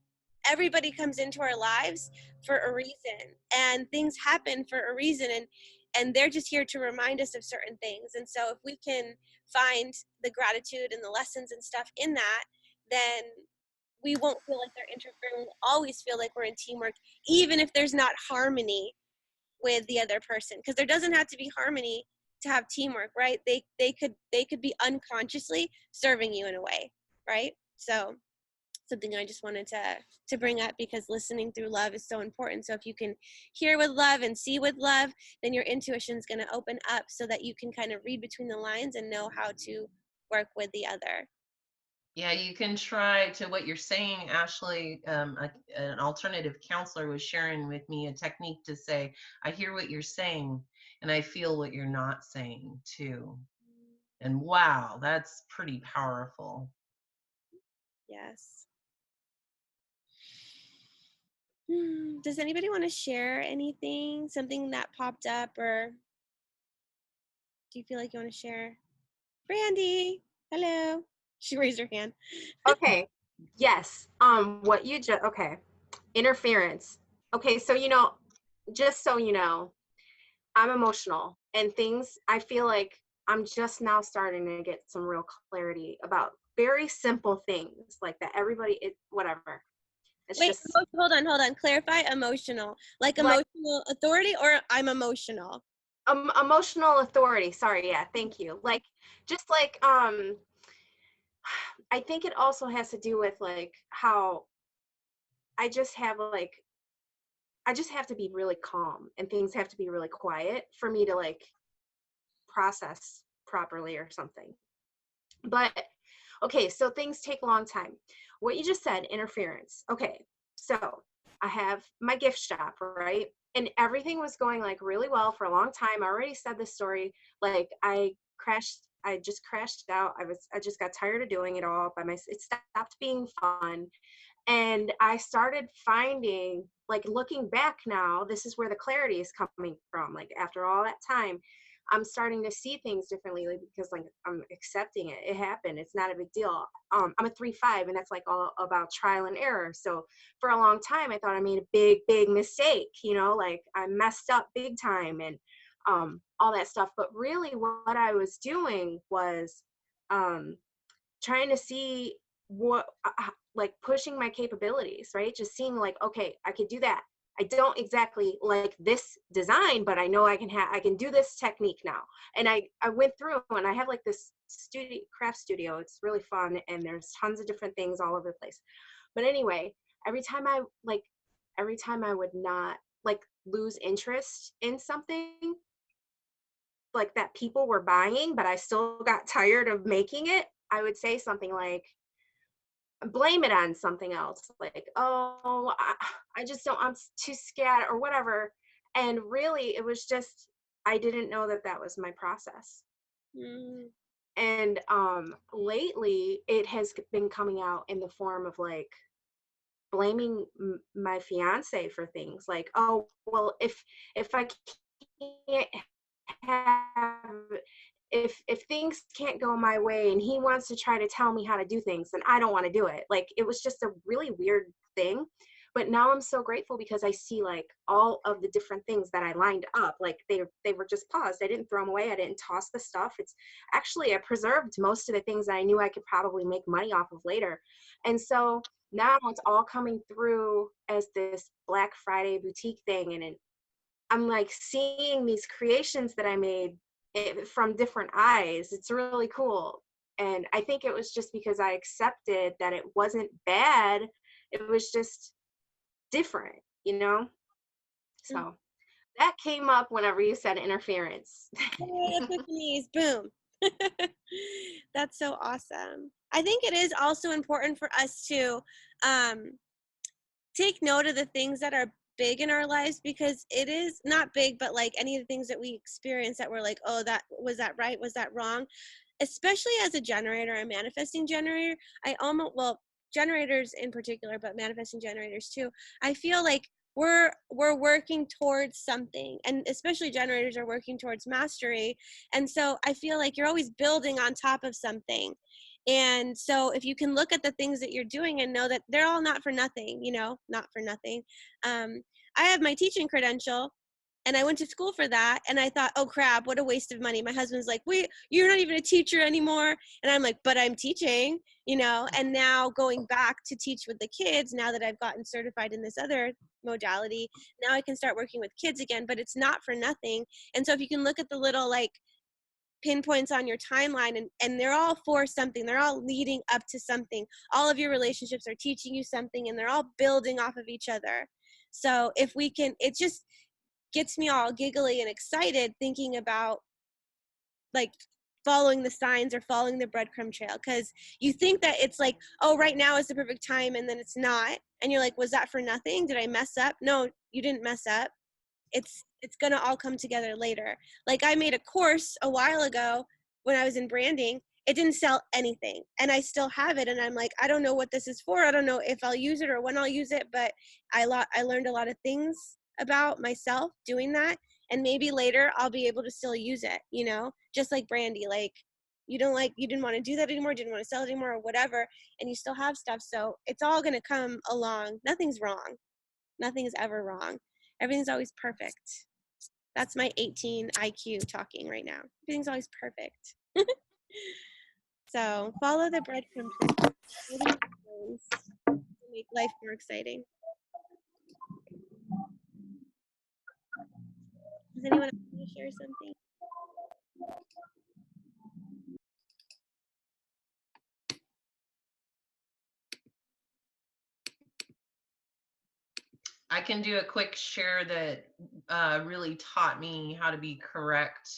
[SPEAKER 1] everybody comes into our lives for a reason, and things happen for a reason, and they're just here to remind us of certain things. And so if we can find the gratitude and the lessons and stuff in that, then we won't feel like they're interfering. We'll always feel like we're in teamwork, even if there's not harmony with the other person, because there doesn't have to be harmony to have teamwork, right? They could be unconsciously serving you in a way, right? So something I just wanted to bring up, because listening through love is so important. So if you can hear with love and see with love, then your intuition is going to open up so that you can kind of read between the lines and know how to work with the other.
[SPEAKER 2] Yeah, you can try to what you're saying, Ashley. An alternative counselor was sharing with me a technique to say, I hear what you're saying and I feel what you're not saying too. And wow, that's pretty powerful.
[SPEAKER 1] Yes. Does anybody want to share anything, something that popped up, or do you feel like you want to share? Brandy, hello. She raised her hand.
[SPEAKER 9] Okay. Yes. What you just, okay. Interference. Okay. So, you know, just so you know, I'm emotional, and things, I feel like I'm just now starting to get some real clarity about very simple things like that. Everybody, whatever. It's
[SPEAKER 1] Wait,
[SPEAKER 9] just
[SPEAKER 1] hold on. Clarify emotional. Like emotional authority, or I'm emotional?
[SPEAKER 9] Emotional authority. Sorry. Yeah. Thank you. Like, just like, I think it also has to do with like how I just have like, I just have to be really calm and things have to be really quiet for me to like process properly or something. But okay, so things take a long time. What you just said, interference. Okay, so I have my gift shop, right? And everything was going like really well for a long time. I already said this story. Like I just crashed out. I just got tired of doing it all by myself. It stopped being fun. And I started finding, like looking back now, this is where the clarity is coming from. Like after all that time, I'm starting to see things differently, like, because like I'm accepting it. It happened. It's not a big deal. I'm a 3-5, and that's like all about trial and error. So for a long time, I thought I made a big mistake. You know, like I messed up big time and all that stuff. But really, what I was doing was trying to see what, like pushing my capabilities, right? Just seeing like, okay, I could do that. I don't exactly like this design, but I know I can do this technique now. And I went through and I have like this craft studio. It's really fun. And there's tons of different things all over the place. But anyway, every time I would not like lose interest in something like that people were buying, but I still got tired of making it, I would say something like, blame it on something else, like, oh, I just don't, I'm too scared or whatever. And really it was just, I didn't know that that was my process. And lately it has been coming out in the form of like blaming my fiance for things like, oh well, if I can't have, if things can't go my way and he wants to try to tell me how to do things, then I don't want to do it. Like, it was just a really weird thing. But now I'm so grateful because I see like all of the different things that I lined up, like they were just paused. I didn't throw them away. I didn't toss the stuff. It's actually, I preserved most of the things that I knew I could probably make money off of later. And so now it's all coming through as this Black Friday boutique thing. And I'm like seeing these creations that I made from different eyes. It's really cool. And I think it was just because I accepted that it wasn't bad. It was just different, you know? So that came up whenever you said interference.
[SPEAKER 1] Epiphanies, boom. That's so awesome. I think it is also important for us to take note of the things that are big in our lives, because it is not big, but like any of the things that we experience that we're like, oh, that was that right? Was that wrong? Especially as a generator, a manifesting generator, generators in particular, but manifesting generators too, I feel like we're working towards something, and especially generators are working towards mastery. And so I feel like you're always building on top of something. And so if you can look at the things that you're doing and know that they're all not for nothing, not for nothing. I have my teaching credential, and I went to school for that, and I thought, oh crap, what a waste of money. My husband's like, wait, you're not even a teacher anymore. And I'm like, but I'm teaching, and now going back to teach with the kids, now that I've gotten certified in this other modality, now I can start working with kids again, but it's not for nothing. And so if you can look at the little like pinpoints on your timeline, and they're all for something, they're all leading up to something, all of your relationships are teaching you something, and they're all building off of each other. So if we can, it just gets me all giggly and excited thinking about like following the signs or following the breadcrumb trail, because you think that it's like, oh, right now is the perfect time, and then it's not, and you're like, was that for nothing? Did I mess up? No, you didn't mess up. It's gonna all come together later. Like, I made a course a while ago when I was in branding. It didn't sell anything, and I still have it, and I'm like, I don't know what this is for. I don't know if I'll use it or when I'll use it, but I learned a lot of things about myself doing that, and maybe later I'll be able to still use it, just like Brandy, like you didn't want to do that anymore, didn't want to sell it anymore or whatever, and you still have stuff. So it's all going to come along. Nothing's wrong. Nothing is ever wrong. Everything's always perfect. That's my 18 IQ talking right now. Everything's always perfect. So follow the breadcrumb trail to make life more exciting. Does anyone else want to share something?
[SPEAKER 2] I can do a quick share that really taught me how to be correct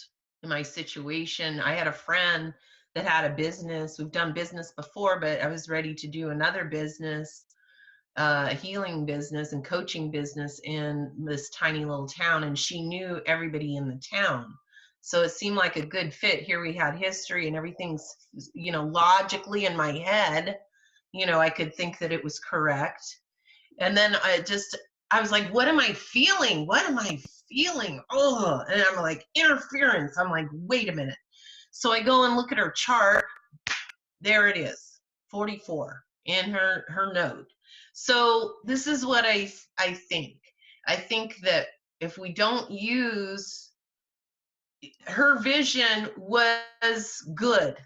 [SPEAKER 2] in my situation. I had a friend that had a business. We've done business before, but I was ready to do another business, a healing business and coaching business in this tiny little town, and she knew everybody in the town. So it seemed like a good fit. Here we had history and everything's, logically in my head, I could think that it was correct. And then I was like, what am I feeling? What am I feeling? Oh, and I'm like, interference. I'm like, wait a minute. So I go and look at her chart. There it is, 44 in her node. So this is what I think. I think that if we don't use, her vision was good,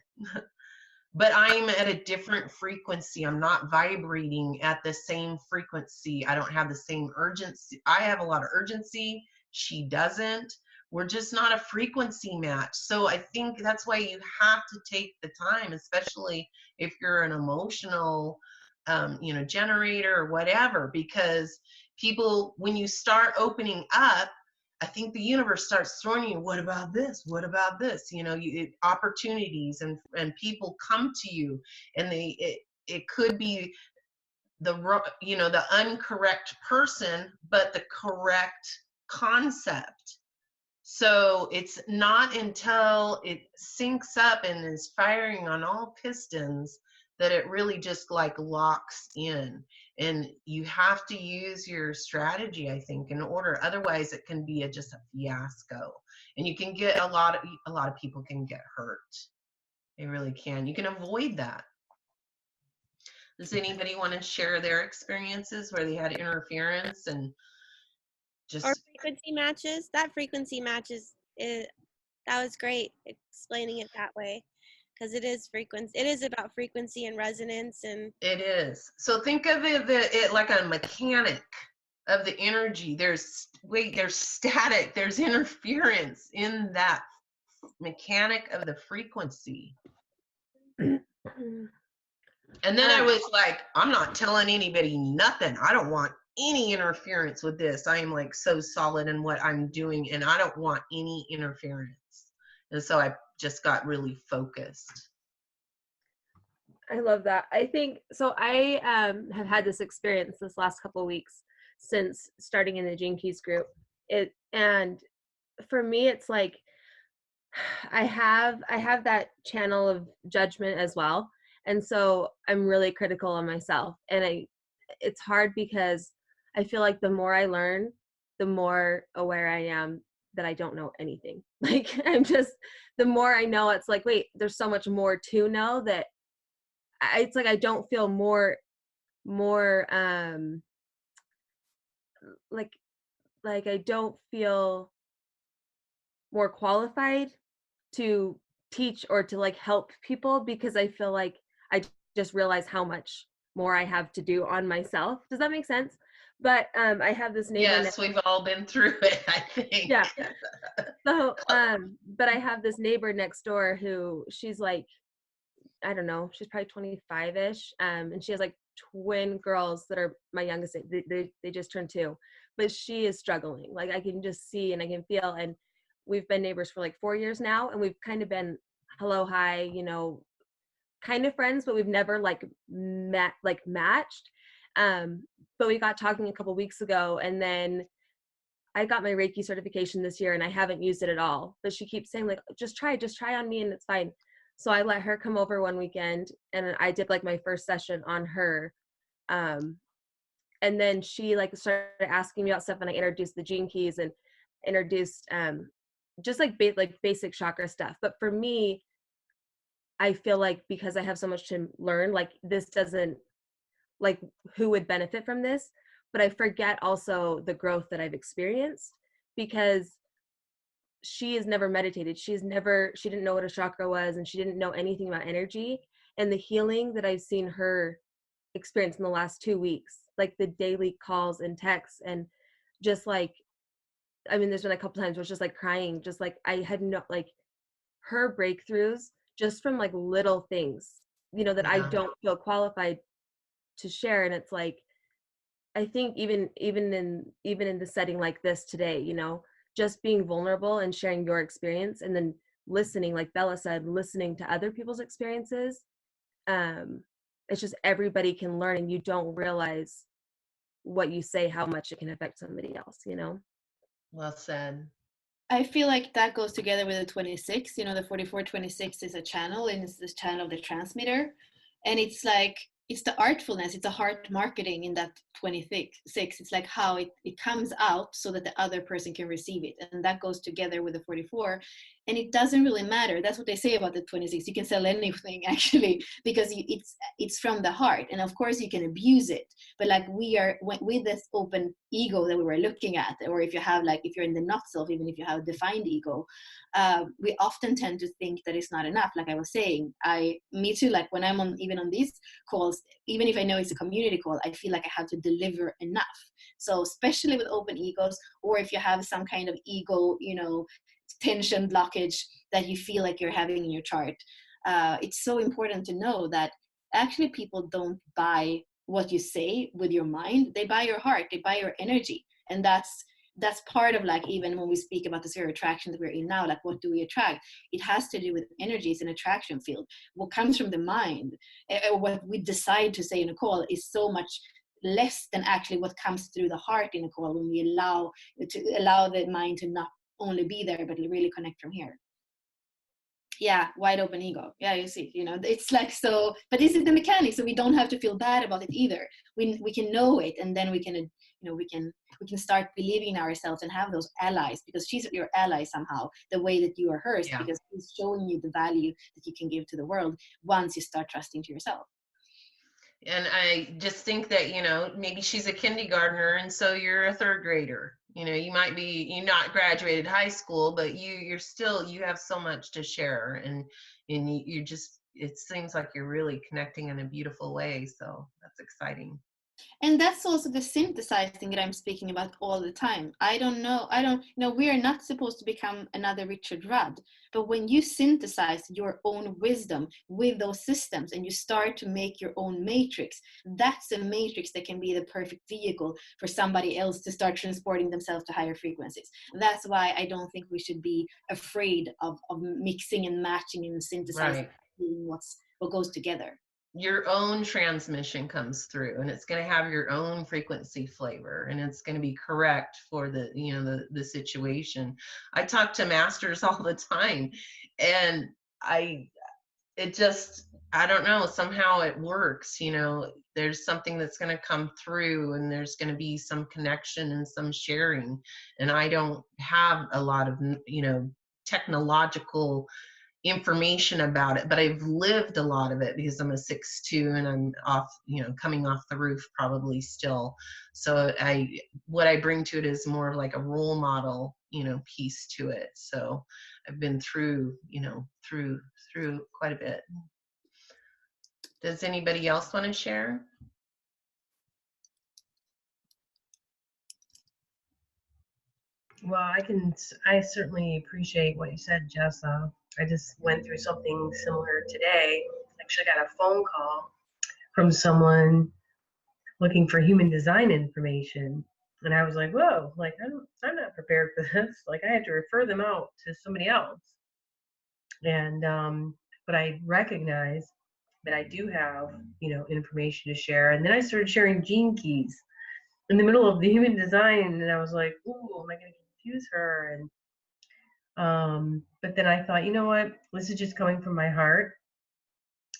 [SPEAKER 2] but I'm at a different frequency. I'm not vibrating at the same frequency. I don't have the same urgency. I have a lot of urgency. She doesn't. We're just not a frequency match. So I think that's why you have to take the time, especially if you're an emotional, generator or whatever, because people, when you start opening up, I think the universe starts throwing you, what about this? What about this? Opportunities and people come to you, and it could be the incorrect person, but the correct concept. So it's not until it syncs up and is firing on all pistons that it really just like locks in. And you have to use your strategy, I think, in order. Otherwise, it can be just a fiasco, and you can get a lot of people can get hurt. They really can. You can avoid that. Does anybody want to share their experiences where they had interference and just
[SPEAKER 1] Or frequency matches? That frequency matches, that was great explaining it that way, because it is frequency. It is about frequency and resonance, and
[SPEAKER 2] it is. So think of it like a mechanic of the energy. There's static, there's interference in that mechanic of the frequency. And then I was like, I'm not telling anybody nothing. I don't want any interference with this. I am like so solid in what I'm doing, and I don't want any interference. And so I just got really focused.
[SPEAKER 6] I love that. I think so. I have had this experience this last couple of weeks since starting in the Gene Keys group. And for me, it's like I have that channel of judgment as well, and so I'm really critical of myself. And it's hard because I feel like the more I learn, the more aware I am that I don't know anything. Like the more I know, it's like, wait, there's so much more to know that it's like I don't feel more like I don't feel more qualified to teach or to like help people, because I feel like I just realize how much more I have to do on myself. Does that make sense? But I have this neighbor.
[SPEAKER 2] Yes, we've all been through it, I think.
[SPEAKER 6] Yeah. So but I have this neighbor next door who she's like, I don't know, she's probably 25-ish. And she has like twin girls that are my youngest. They just turned 2, but she is struggling. Like I can just see and I can feel. And we've been neighbors for like 4 years now, and we've kind of been hello, hi, kind of friends, but we've never like matched. But we got talking a couple weeks ago, and then I got my Reiki certification this year and I haven't used it at all. But she keeps saying like, just try on me and it's fine. So I let her come over one weekend and I did like my first session on her. And then she like started asking me about stuff, and I introduced the Gene Keys and introduced just like basic chakra stuff. But for me, I feel like because I have so much to learn, like this doesn't, like who would benefit from this? But I forget also the growth that I've experienced, because she has never meditated. She didn't know what a chakra was, and she didn't know anything about energy. And the healing that I've seen her experience in the last 2 weeks, like the daily calls and texts, and just like, I mean, there's been a couple times where it's just like crying, just like I had no, like her breakthroughs just from like little things, that I don't feel qualified to share. And it's like, I think even in the setting like this today, just being vulnerable and sharing your experience, and then listening, like Bella said, listening to other people's experiences. It's just everybody can learn, and you don't realize what you say, how much it can affect somebody else,
[SPEAKER 2] Well said.
[SPEAKER 3] I feel like that goes together with the 26. The 4426 is a channel, and it's this channel of the transmitter. And it's like, it's the artfulness, it's a heart marketing in that 26. It's like how it comes out so that the other person can receive it. And that goes together with the 44. And it doesn't really matter. That's what they say about the 26. You can sell anything actually, because it's from the heart. And of course you can abuse it. But like with this open ego that we were looking at, or if you're in the not self, even if you have a defined ego, we often tend to think that it's not enough. Like I was saying, me too, like when I'm even on these calls, even if I know it's a community call, I feel like I have to deliver enough. So especially with open egos, or if you have some kind of ego, tension blockage that you feel like you're having in your chart, it's so important to know that actually people don't buy what you say with your mind. They buy your heart, they buy your energy. And that's part of, like, even when we speak about the zero attraction that we're in now, like what do we attract? It has to do with energy. It's an attraction field. What comes from the mind, what we decide to say in a call, is so much less than actually what comes through the heart in a call, when we allow the mind to not only be there, but really connect from here. Yeah, wide open ego. Yeah, you see, it's like, so, but this is the mechanics, so we don't have to feel bad about it either. We can know it, and then we can, we can start believing in ourselves and have those allies, because she's your ally somehow, the way that you are hers,
[SPEAKER 2] Yeah.
[SPEAKER 3] because she's showing you the value that you can give to the world once you start trusting to yourself.
[SPEAKER 2] And I just think that, maybe she's a kindergartner and so you're a third grader. You might be, you not graduated high school, but you're still, you have so much to share, and you just, it seems like you're really connecting in a beautiful way. So that's exciting.
[SPEAKER 3] And that's also the synthesizing that I'm speaking about all the time. I don't know, we are not supposed to become another Richard Rudd, but when you synthesize your own wisdom with those systems and you start to make your own matrix, that's a matrix that can be the perfect vehicle for somebody else to start transporting themselves to higher frequencies. That's why I don't think we should be afraid of mixing and matching and synthesizing, right, what goes together.
[SPEAKER 2] Your own transmission comes through, and it's going to have your own frequency flavor, and it's going to be correct for the the situation. I talk to masters all the time, and I don't know, somehow it works. There's something that's going to come through, and there's going to be some connection and some sharing, and I don't have a lot of technological information about it, but I've lived a lot of it because I'm a 6'2" and I'm off, coming off the roof probably still. So what I bring to it is more of like a role model, piece to it. So I've been through quite a bit. Does anybody else want to share?
[SPEAKER 4] Well, I certainly appreciate what you said, Jessa. I just went through something similar today. Actually got a phone call from someone looking for human design information. And I was like, whoa, like I'm not prepared for this. Like I had to refer them out to somebody else. And but I recognized that I do have, information to share. And then I started sharing gene keys in the middle of the human design, and I was like, ooh, am I gonna confuse her? And but then I thought, you know what, this is just coming from my heart,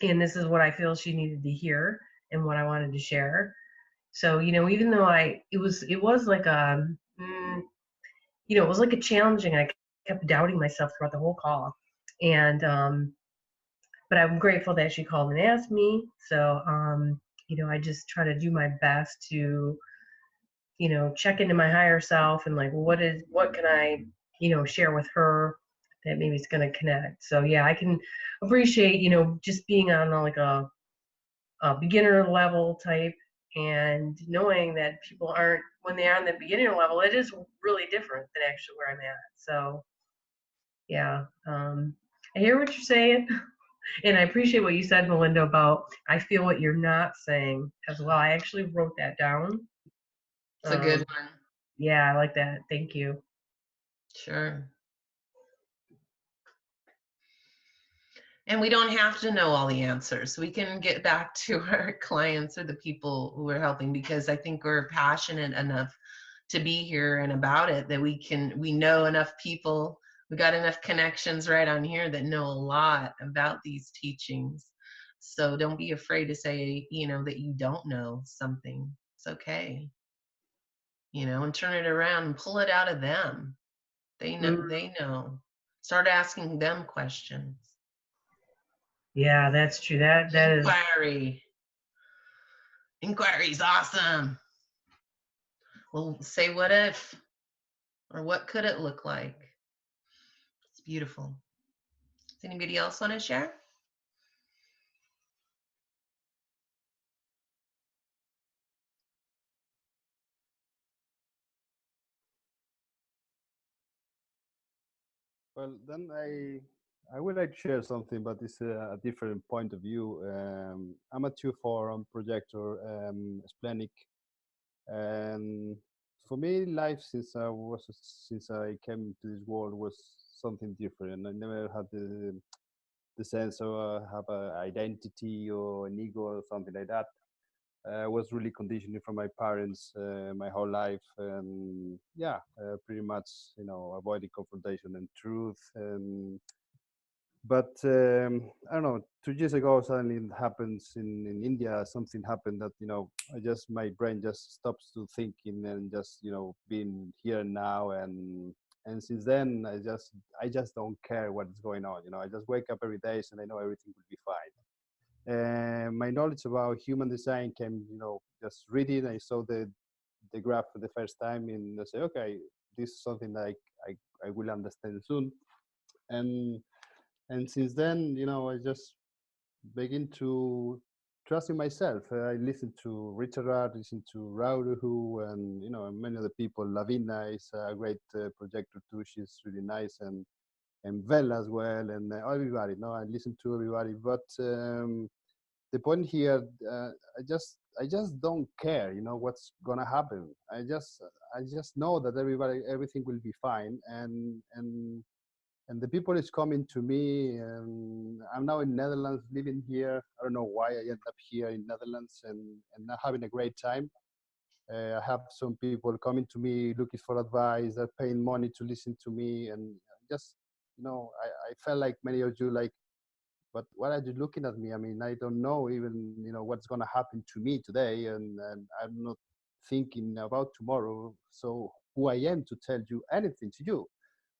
[SPEAKER 4] and this is what I feel she needed to hear and what I wanted to share. So, even though it was like it was like a challenging, I kept doubting myself throughout the whole call. And but I'm grateful that she called and asked me. So I just try to do my best to check into my higher self and like what can I share with her that maybe it's going to connect. So yeah, I can appreciate just being on like a beginner level type, and knowing that people aren't, when they are on the beginner level, it is really different than actually where I'm at. So yeah, I hear what you're saying. And I appreciate what you said, Melinda, about I feel what you're not saying as well. I actually wrote that down.
[SPEAKER 2] It's a good one.
[SPEAKER 4] Yeah, I like that. Thank you.
[SPEAKER 2] Sure. And we don't have to know all the answers. We can get back to our clients or the people who we're helping, because I think we're passionate enough to be here and about it that we know enough people. We got enough connections right on here that know a lot about these teachings. So don't be afraid to say, that you don't know something. It's okay. And turn it around and pull it out of them. They know, they know. Start asking them questions.
[SPEAKER 4] Yeah, that's true. That is
[SPEAKER 2] inquiry. Inquiry's awesome. Well, say what if, or what could it look like? It's beautiful. Does anybody else want to share?
[SPEAKER 7] Well, then I would like to share something, but it's a different point of view. I'm a 2/4 on projector, splenic, and for me, life since I came to this world was something different. I never had the sense of have an identity or an ego or something like that. was really conditioning from my parents my whole life, and yeah, pretty much, avoiding confrontation and truth. But I don't know. 2 years ago, suddenly it happens in India. Something happened that my brain just stops to thinking and just being here and now. And since then, I just don't care what's going on. I just wake up every day and I know everything will be fine. My knowledge about human design came, just reading. I saw the graph for the first time, and I say, okay, this is something that I will understand soon. And and since then, I just begin to trust in myself. I listen to Richard Rudd, listen to Rauruhu, and and many other people. Lavina is a great projector too. She's really nice, and Vel as well, and everybody. I listen to everybody, but the point here, I just don't care. What's gonna happen. I just know that everything will be fine, and the people is coming to me, and I'm now in Netherlands, living here. I don't know why I end up here in Netherlands, and not having a great time. I have some people coming to me looking for advice. They're paying money to listen to me, and just I felt like many of you, like, but why are you looking at me? I mean, I don't know even what's going to happen to me today, and I'm not thinking about tomorrow. So who I am to tell you anything to you?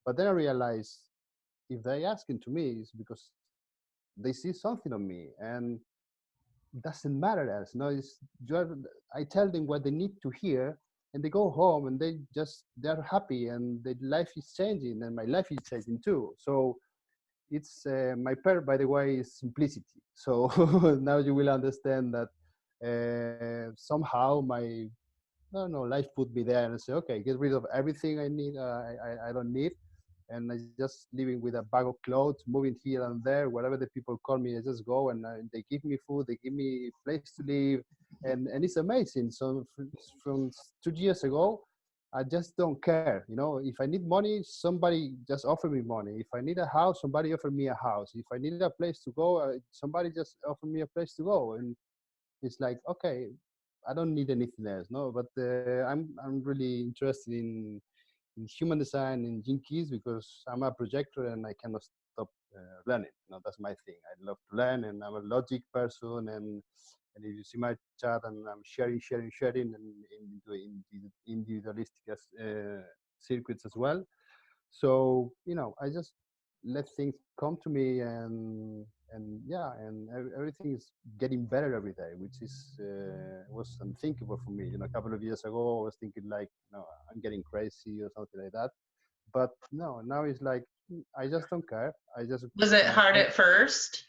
[SPEAKER 7] But then I realized, if they asking to me, it's because they see something on me, and it doesn't matter else. I tell them what they need to hear, and they go home and they're happy, and their life is changing, and my life is changing too. So it's my prayer, by the way, is simplicity. So now you will understand that somehow my, I don't know, life put me there and say, okay, get rid of everything I need. I don't need, and I just living with a bag of clothes, moving here and there, wherever the people call me, I just go, and they give me food, they give me place to live, and it's amazing. So from 2 years ago, I just don't care. If I need money, somebody just offer me money. If I need a house, somebody offer me a house. If I need a place to go, somebody just offer me a place to go. And it's like, okay, I don't need anything else. No, but I'm really interested in human design and gene keys, because I'm a projector and I cannot stop learning. That's my thing. I love to learn, and I'm a logic person. And if you see my chat, and I'm sharing, and into individualistic circuits as well. So I just let things come to me, and yeah, and everything is getting better every day, which is was unthinkable for me. A couple of years ago, I was thinking like, I'm getting crazy or something like that. But no, now it's like, I just don't care. I just
[SPEAKER 2] Was it hard at first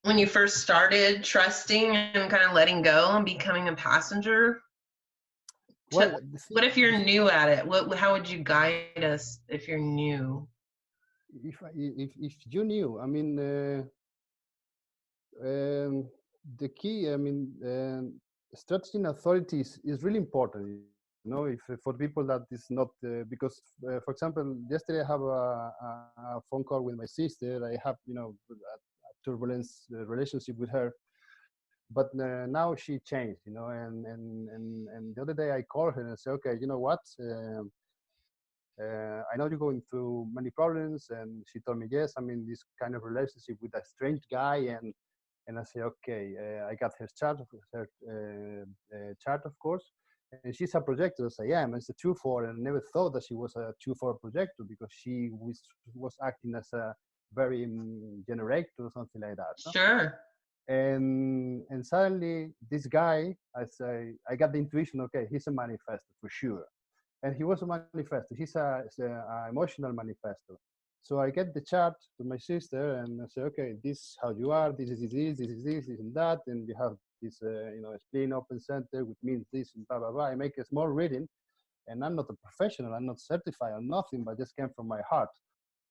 [SPEAKER 2] when you first started trusting and kind of letting go and becoming a passenger?
[SPEAKER 7] Well,
[SPEAKER 2] what if you're new at it? How would you guide us if you're new?
[SPEAKER 7] If you knew, I mean, the key, I mean, strategy and authority is really important. If for people that is not, because, for example, yesterday I have a phone call with my sister. I have, a turbulence relationship with her, but now she changed, and the other day I called her and said, okay, you know what? I know you're going through many problems, and she told me, yes, I'm in this kind of relationship with a strange guy, and I say, okay, I got her chart, of course, and she's a projector as I am. It's a 2-4, and I never thought that she was a 2-4 projector, because she was acting as a very generator or something like that. No?
[SPEAKER 2] Sure.
[SPEAKER 7] And suddenly this guy, I got the intuition, okay, he's a manifestor for sure. And he was a manifestor. He's a emotional manifestor. So I get the chart to my sister, and I say, okay, this is how you are. This is this and that, and you have this, spleen open center, which means this and blah blah blah. I make a small reading, and I'm not a professional. I'm not certified or nothing, but just came from my heart.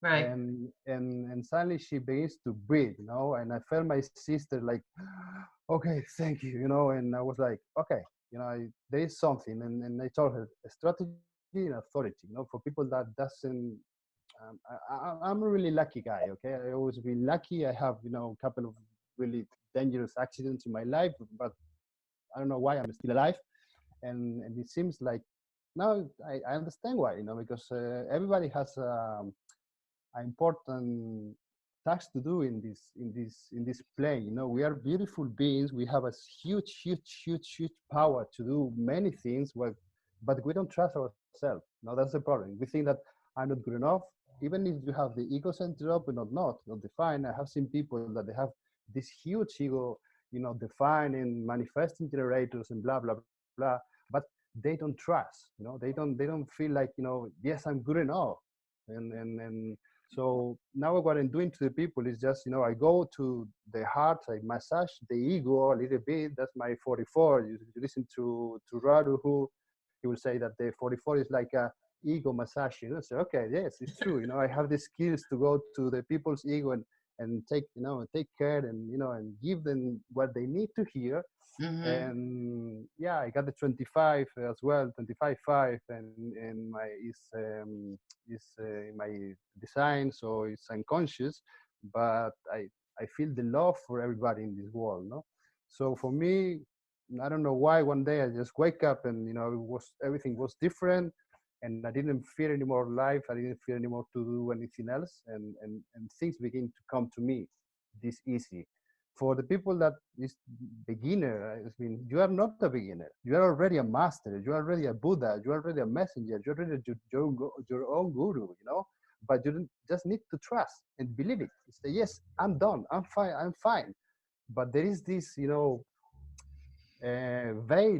[SPEAKER 2] Right.
[SPEAKER 7] And suddenly she begins to breathe, and I felt my sister like, okay, thank you, and I was like, okay, there is something, and I told her strategy and authority, for people that doesn't, I'm a really lucky guy, okay? I always been lucky. I have, a couple of really dangerous accidents in my life, but I don't know why I'm still alive. And it seems like now I understand why, because everybody has an important task to do in this plane. We are beautiful beings. We have a huge, huge, huge, huge power to do many things, but we don't trust ourselves. Now that's the problem. We think that I'm not good enough, even if you have the ego center open or not defined. I have seen people that they have this huge ego, defined and manifesting generators and blah blah blah, but they don't trust. They don't feel like, yes, I'm good enough. And so now what I'm doing to the people is just, I go to the heart, I massage the ego a little bit. That's my 44. You listen to Radu, who he will say that the 44 is like a ego massage. So okay, yes, it's true. I have the skills to go to the people's ego and take care and give them what they need to hear.
[SPEAKER 2] Mm-hmm.
[SPEAKER 7] And yeah, I got the 25 as well, 25.5, and my design, so it's unconscious, but I feel the love for everybody in this world, no. So for me, I don't know why one day I just wake up and everything was different, and I didn't feel any more life. I didn't feel any more to do anything else, and things begin to come to me this easy. For the people that is beginner, I mean, you are not a beginner. You are already a master. You are already a Buddha. You are already a messenger. You are already your own guru. But you just need to trust and believe it. Say, yes, I'm done. I'm fine. I'm fine. But there is this, veil,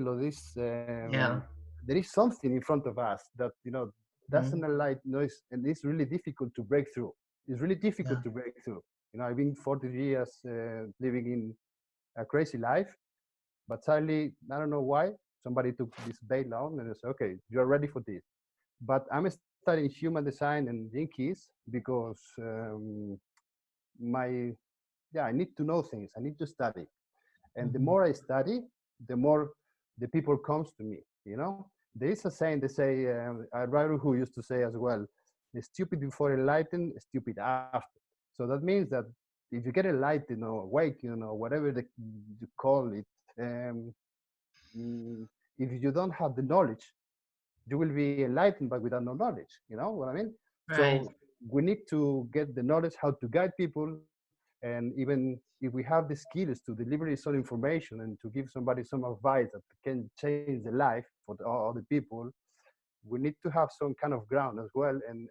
[SPEAKER 7] or this,
[SPEAKER 2] Yeah.
[SPEAKER 7] there is something in front of us that, doesn't
[SPEAKER 2] Mm-hmm.
[SPEAKER 7] like noise, and it's really difficult to break through. It's really
[SPEAKER 2] Yeah.
[SPEAKER 7] difficult to break through. I've been 40 years living in a crazy life, but sadly, I don't know why, somebody took this veil down and said, okay, you're ready for this. But I'm studying human design and Jinkies because I need to know things. I need to study. And the
[SPEAKER 2] Mm-hmm.
[SPEAKER 7] more I study, the more the people comes to me. There is a saying, they say, Raru, who used to say as well, stupid before enlightened, stupid after. So that means that if you get enlightened or awake, whatever you call it, um, if you don't have the knowledge, you will be enlightened but without no knowledge. You know what I mean?
[SPEAKER 2] Right.
[SPEAKER 7] So we need to get the knowledge how to guide people. And even if we have the skills to deliver some information and to give somebody some advice that can change the life for all the people, we need to have some kind of ground as well. And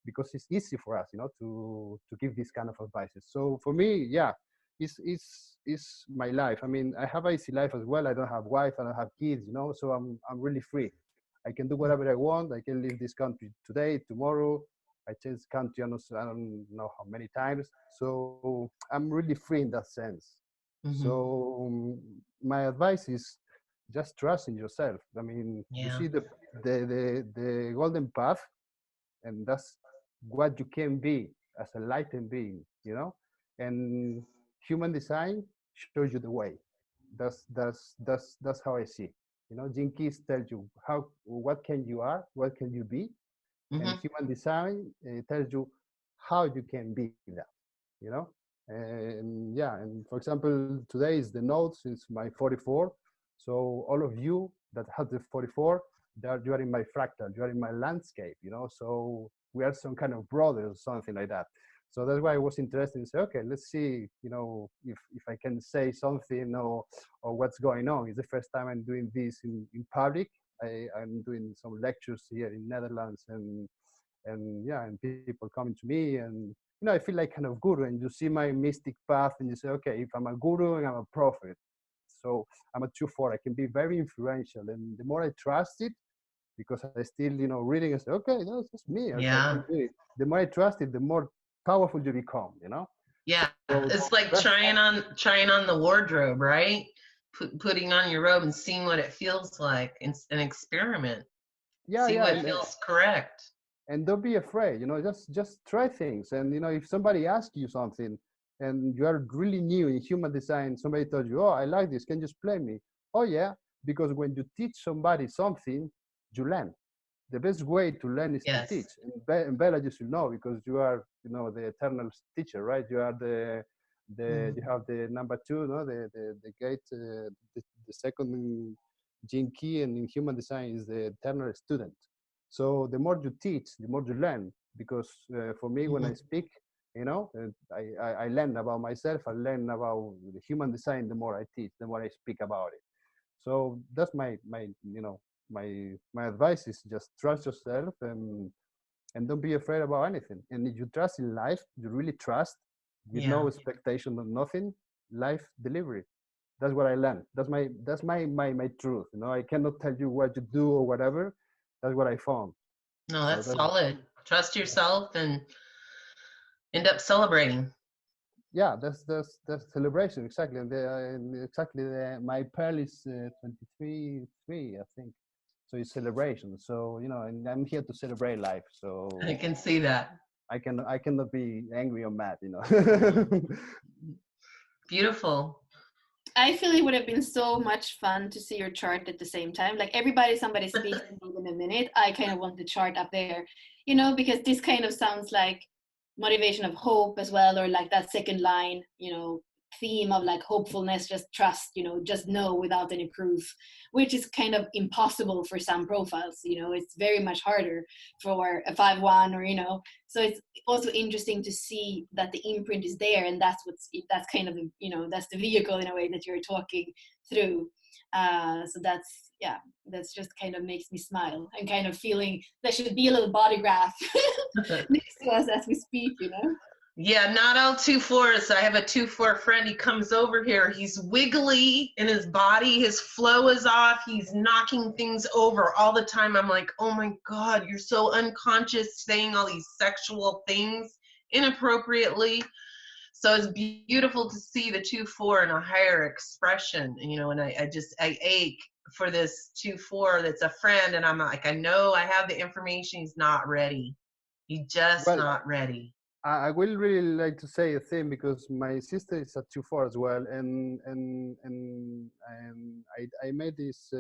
[SPEAKER 7] because it's easy for us, to give these kind of advices. So for me, yeah, it's my life. I mean, I have an easy life as well. I don't have wife, I don't have kids, so I'm really free. I can do whatever I want. I can leave this country today, tomorrow. I change country, I don't know how many times. So I'm really free in that sense.
[SPEAKER 2] Mm-hmm.
[SPEAKER 7] So my advice is just trust in yourself. I mean, you
[SPEAKER 2] Yeah.
[SPEAKER 7] see the golden path, and that's what you can be as a enlightened being. And human design shows you the way. That's how I see. Jinkies tells you what can you are, what can you be, and
[SPEAKER 2] Mm-hmm.
[SPEAKER 7] human design tells you how you can be that. you know and yeah, and for example, today is the notes, it's my 44. So all of you that have the 44, that you are in my fractal, you are in my landscape. So we are some kind of brothers, something like that. So that's why I was interested in say, okay, let's see, if I can say something, or what's going on. It's the first time I'm doing this in public. I'm doing some lectures here in Netherlands, and yeah, and people coming to me, and I feel like kind of guru, and you see my mystic path, and you say, okay, if I'm a guru and I'm a prophet, so I'm a 2-4, I can be very influential. And the more I trust it, because I still reading, and say, okay, that's just me, okay, I
[SPEAKER 2] Yeah.
[SPEAKER 7] can do it. The more I trust it, the more powerful you become.
[SPEAKER 2] Yeah.
[SPEAKER 7] So
[SPEAKER 2] It's like
[SPEAKER 7] trust.
[SPEAKER 2] trying on the wardrobe, right? Putting on your robe and seeing what it feels like. It's an experiment.
[SPEAKER 7] Yeah,
[SPEAKER 2] See
[SPEAKER 7] yeah,
[SPEAKER 2] what feels correct.
[SPEAKER 7] and don't be afraid. Just try things. And if somebody asks you something and you are really new in human design, somebody tells you, oh, I like this, can you explain me? Oh yeah, because when you teach somebody something, you learn. The best way to learn is to
[SPEAKER 2] Yes.
[SPEAKER 7] teach. And Bella, you should know, because you are the eternal teacher, right? You are the You have the number 2, no, the gate, the second gene key, and in human design is the eternal student. So the more you teach, the more you learn. Because for me, when I speak, I learn about myself. I learn about the human design. The more I teach, the more I speak about it. So that's my my advice is just trust yourself and don't be afraid about anything. And if you trust in life, you really trust with no expectation of nothing, life delivery. That's what I learned. That's my truth. I cannot tell you what to do or whatever. That's what I found.
[SPEAKER 2] No, that's solid. Trust yourself and end up celebrating.
[SPEAKER 7] Yeah, that's celebration exactly. And my pearl is 23, I think. So it's celebration. So and I'm here to celebrate life. So
[SPEAKER 2] I can see that.
[SPEAKER 7] I cannot be angry or mad.
[SPEAKER 2] Beautiful.
[SPEAKER 3] I feel it would have been so much fun to see your chart at the same time. Like somebody speaks in a minute. I kind of want the chart up there, because this kind of sounds like motivation of hope as well, or like that second line, theme of like hopefulness, just trust, just know without any proof, which is kind of impossible for some profiles. It's very much harder for a 5-1 or so it's also interesting to see that the imprint is there, and that's kind of that's the vehicle in a way that you're talking through. So that's just kind of makes me smile, and kind of feeling there should be a little body graph next to us as we speak.
[SPEAKER 2] Yeah, not all 2-4s. I have a 2-4 friend. He comes over here. He's wiggly in his body. His flow is off. He's knocking things over all the time. I'm like, oh my God, you're so unconscious, saying all these sexual things inappropriately. So it's beautiful to see the 2-4 in a higher expression, and I ache for this 2-4 that's a friend, and I'm like, I know I have the information. He's not ready. He's just not ready.
[SPEAKER 7] I will really like to say a thing, because my sister is a 2-4 as well, and I made this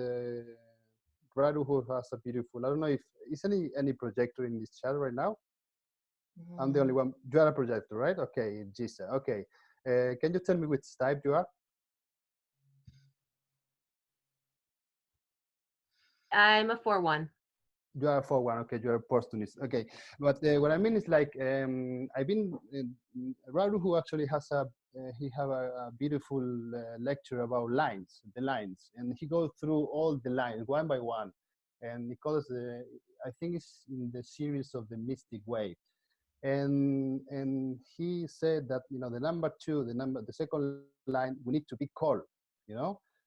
[SPEAKER 7] Radu who has a beautiful. I don't know if is any projector in this chat right now. I'm the only one. You are a projector, right? Okay, Gisa. Okay, can you tell me which type you are?
[SPEAKER 6] I'm a 4-1.
[SPEAKER 7] You are 4-1. Okay, you are opportunist. Okay, but what I mean is like I've been Radu who actually has he have a beautiful lecture about the lines, and he goes through all the lines one by one, and he calls I think it's in the series of the Mystic Way, and he said that the number 2, the second line, we need to be called,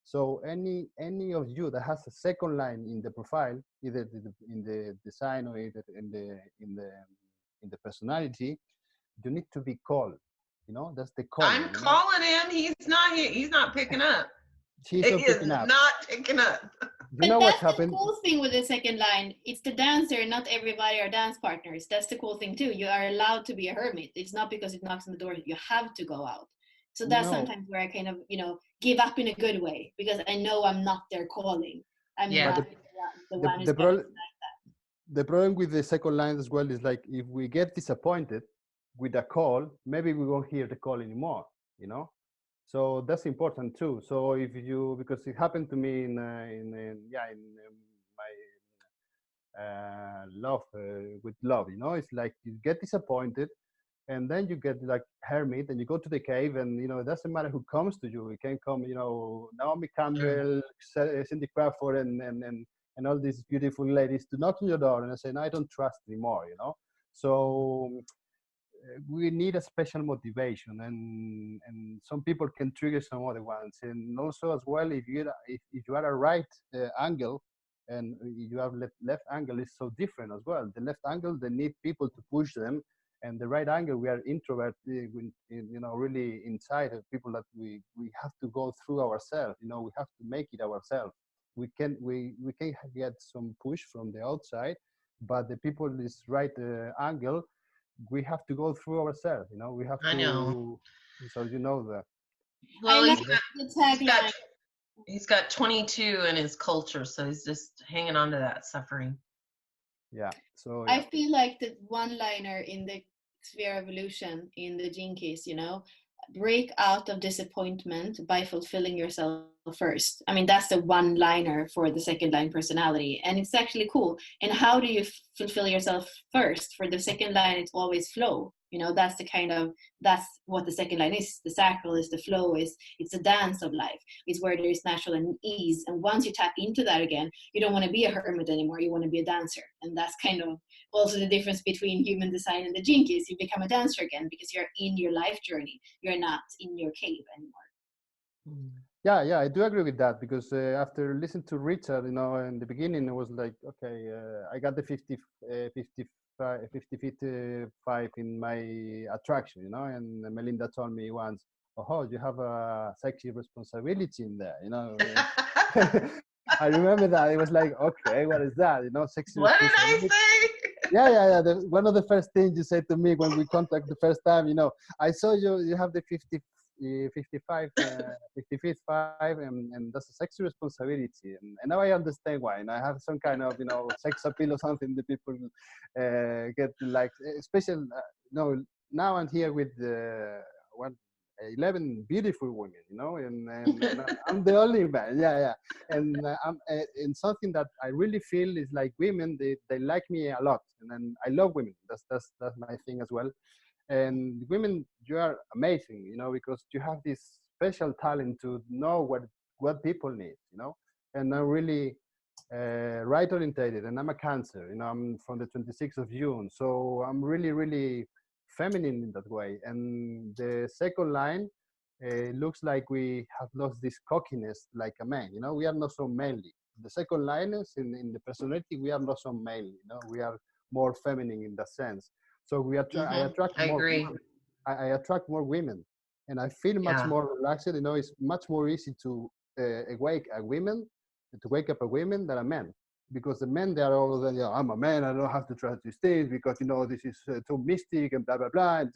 [SPEAKER 7] So any of you that has a second line in the profile, either in the design or either in the personality, you need to be called. That's the call.
[SPEAKER 2] I'm calling him. He's not here. He's not picking up.
[SPEAKER 7] He's not picking up.
[SPEAKER 2] Not picking up.
[SPEAKER 7] You know what's happened?
[SPEAKER 3] The cool thing with the second line, it's the dancer. Not everybody are dance partners. That's the cool thing too. You are allowed to be a hermit. It's not because it knocks on the door. You have to go out. So that's sometimes where I kind of, give up in a good way, because I know I'm not their calling. I'm not the one who's like that.
[SPEAKER 7] The problem with the second line as well is like, if we get disappointed with a call, maybe we won't hear the call anymore, So that's important too. So if you, because it happened to me in my love with love, it's like you get disappointed, and then you get like hermit, and you go to the cave, and it doesn't matter who comes to you. It can come, Naomi Campbell, Cindy Crawford, and all these beautiful ladies to knock on your door and say, no, I don't trust anymore, So we need a special motivation, and some people can trigger some other ones, and also as well, if you are a right angle, and you have left angle, is so different as well. The left angle, they need people to push them, and the right angle, we are introvert, really inside of people that we have to go through ourselves. We have to make it ourselves. We can get some push from the outside, but the people this right angle, we have to go through ourselves. We have to.
[SPEAKER 2] I know.
[SPEAKER 7] So that.
[SPEAKER 2] Well, he's got 22 in his culture, so he's just hanging on to that suffering.
[SPEAKER 7] Yeah. So
[SPEAKER 3] I feel like the one-liner in the sphere evolution in the gene keys, break out of disappointment by fulfilling yourself first. I mean, that's the one liner for the second line personality, and it's actually cool. And how do you fulfill yourself first? For the second line, it's always flow. You know, that's that's what the second line is. The sacral is the flow, it's a dance of life. It's where there is natural and ease. And once you tap into that again, you don't want to be a hermit anymore. You want to be a dancer. And that's kind of also the difference between human design and the Gene Keys. You become a dancer again because you're in your life journey. You're not in your cave anymore.
[SPEAKER 7] Yeah, I do agree with that, because after listening to Richard, in the beginning, it was like, okay, I got the 55 in my attraction, and Melinda told me once, oh, you have a sexy responsibility in there, I remember that. It was like, okay, what is that? Sexy
[SPEAKER 2] What did I
[SPEAKER 7] responsibility.
[SPEAKER 2] say?
[SPEAKER 7] Yeah. One of the first things you said to me when we contact the first time, I saw you have the 55, 55, and that's a sexy responsibility. And now I understand why. And I have some kind of, sex appeal or something that people get like, especially, now I'm here with 11 beautiful women, and I'm the only man. Yeah. And something that I really feel is like women, they like me a lot, and then I love women. That's my thing as well. And women, you are amazing, because you have this special talent to know what people need, and I'm really right orientated, and I'm a Cancer, I'm from the 26th of June, so I'm really, really feminine in that way. And the second line looks like we have lost this cockiness like a man, we are not so manly. The second line is in the personality, we are not so manly, we are more feminine in that sense. So I attract
[SPEAKER 2] I
[SPEAKER 7] more
[SPEAKER 2] agree.
[SPEAKER 7] women. I attract more women, and I feel much more relaxed. It's much more easy to wake up a woman than a man, because the men, they are all of them, I'm a man, I don't have to trust these things because this is too mystic and blah blah blah,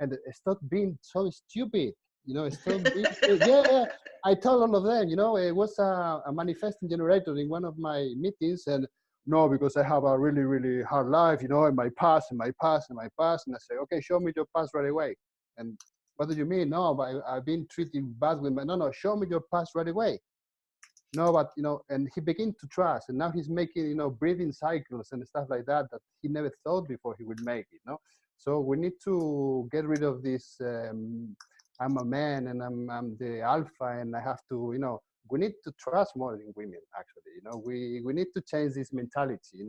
[SPEAKER 7] and stop being so stupid. Stop being, yeah. I told all of them, it was a manifesting generator in one of my meetings, and no, because I have a really, really hard life, in my past. And I say, okay, show me your past right away. And what do you mean? No, but I've been treated bad with my, no, show me your past right away. No, but, and he began to trust, and now he's making, breathing cycles and stuff like that he never thought before he would make it, So we need to get rid of this, I'm a man and I'm the alpha and I have to, we need to trust more in women, actually. We need to change this mentality,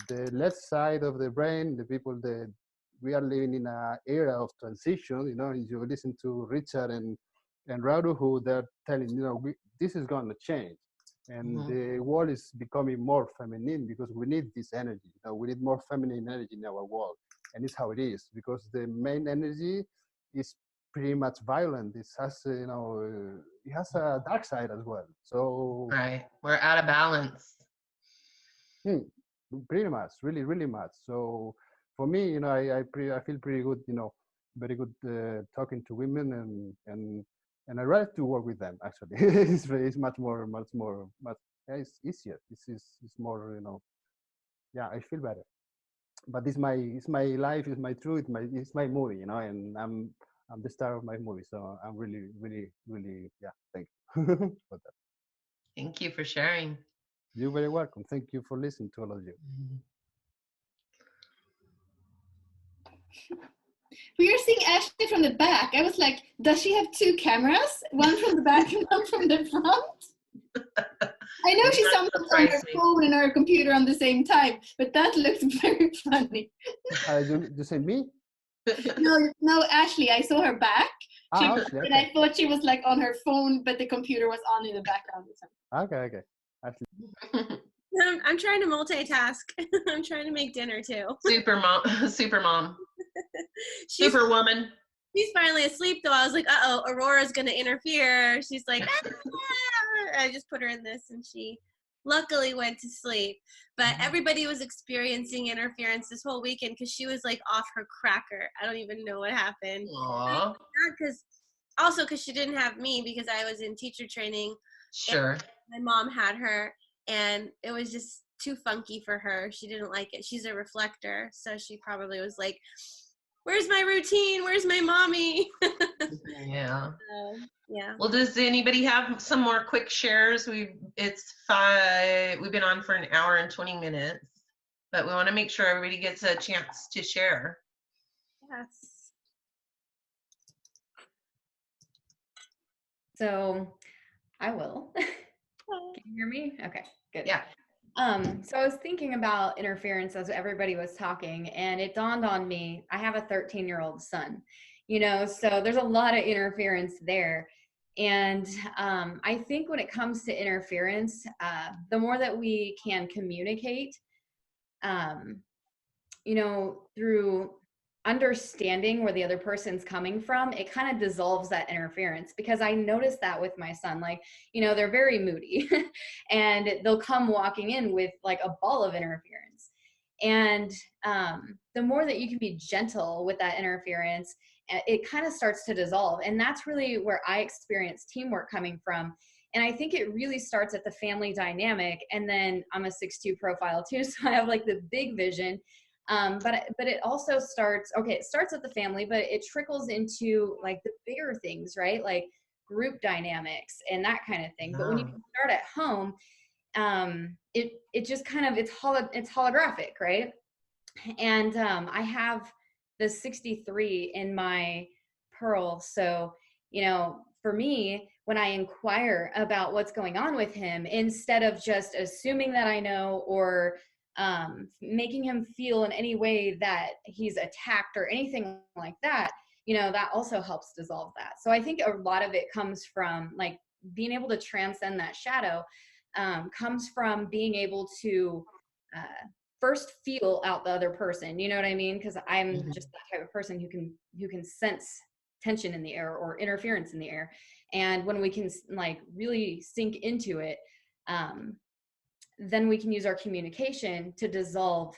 [SPEAKER 7] the left side of the brain, the people that we are living in an era of transition, you listen to Richard and Radu, who they're telling, this is going to change. And the world is becoming more feminine because we need this energy. We need more feminine energy in our world. And it's how it is, because the main energy is pretty much violent. It has, it has a dark side as well. So
[SPEAKER 2] right, we're out of balance.
[SPEAKER 7] Pretty much, really, really much. So for me, I feel pretty good. Very good talking to women, and I like to work with them. Actually, it's much more, it's easier. It's more, yeah, I feel better. But it's my life, it's my truth, it's my movie, and I'm the star of my movie. So I'm really, really, really, yeah. Thank you for that.
[SPEAKER 2] Thank you for sharing.
[SPEAKER 7] You're very welcome. Thank you for listening to all of you.
[SPEAKER 3] We were seeing Ashley from the back. I was like, does she have two cameras? One from the back and one from the front? I know she's sometimes on her phone and her computer on the same time, but that looked very funny.
[SPEAKER 7] You say me?
[SPEAKER 3] No, Ashley. I saw her back.
[SPEAKER 7] Ashley, okay.
[SPEAKER 3] And I thought she was like on her phone, but the computer was on in the background or something.
[SPEAKER 7] Okay. Ashley.
[SPEAKER 1] I'm trying to multitask. I'm trying to make dinner too.
[SPEAKER 2] Super mom. Superwoman.
[SPEAKER 1] She's finally asleep though. I was like, uh-oh, Aurora's gonna interfere. She's like, I just put her in this and she luckily went to sleep. But everybody was experiencing interference this whole weekend because she was like off her cracker. I don't even know what happened.
[SPEAKER 2] Aww.
[SPEAKER 1] Because she didn't have me because I was in teacher training.
[SPEAKER 2] Sure.
[SPEAKER 1] My mom had her and it was just too funky for her. She didn't like it. She's a reflector, so she probably was like, where's my routine? Where's my mommy?
[SPEAKER 2] Yeah.
[SPEAKER 1] Yeah.
[SPEAKER 2] Well, does anybody have some more quick shares? It's 5. We've been on for an hour and 20 minutes, but we want to make sure everybody gets a chance to share.
[SPEAKER 1] Yes.
[SPEAKER 11] So I will. Can you hear me? Okay, good.
[SPEAKER 2] Yeah.
[SPEAKER 11] So I was thinking about interference as everybody was talking, and it dawned on me, I have a 13-year-old son, so there's a lot of interference there. And I think when it comes to interference, the more that we can communicate, through understanding where the other person's coming from, it kind of dissolves that interference. Because I noticed that with my son, they're very moody and they'll come walking in with like a ball of interference. And the more that you can be gentle with that interference, it kind of starts to dissolve. And that's really where I experience teamwork coming from. And I think it really starts at the family dynamic. And then I'm a 6'2" profile too, so I have like the big vision. But it also starts with the family, but it trickles into like the bigger things, right? Like group dynamics and that kind of thing. But when you start at home, it just kind of, it's holographic, right? And I have the 63 in my pearl. So, for me, when I inquire about what's going on with him, instead of just assuming that I know or making him feel in any way that he's attacked or anything like that, that also helps dissolve that. So I think a lot of it comes from like being able to transcend that shadow, comes from being able to first feel out the other person. You know what I mean? Because I'm just that type of person who can sense tension in the air or interference in the air. And when we can like really sink into it, then we can use our communication to dissolve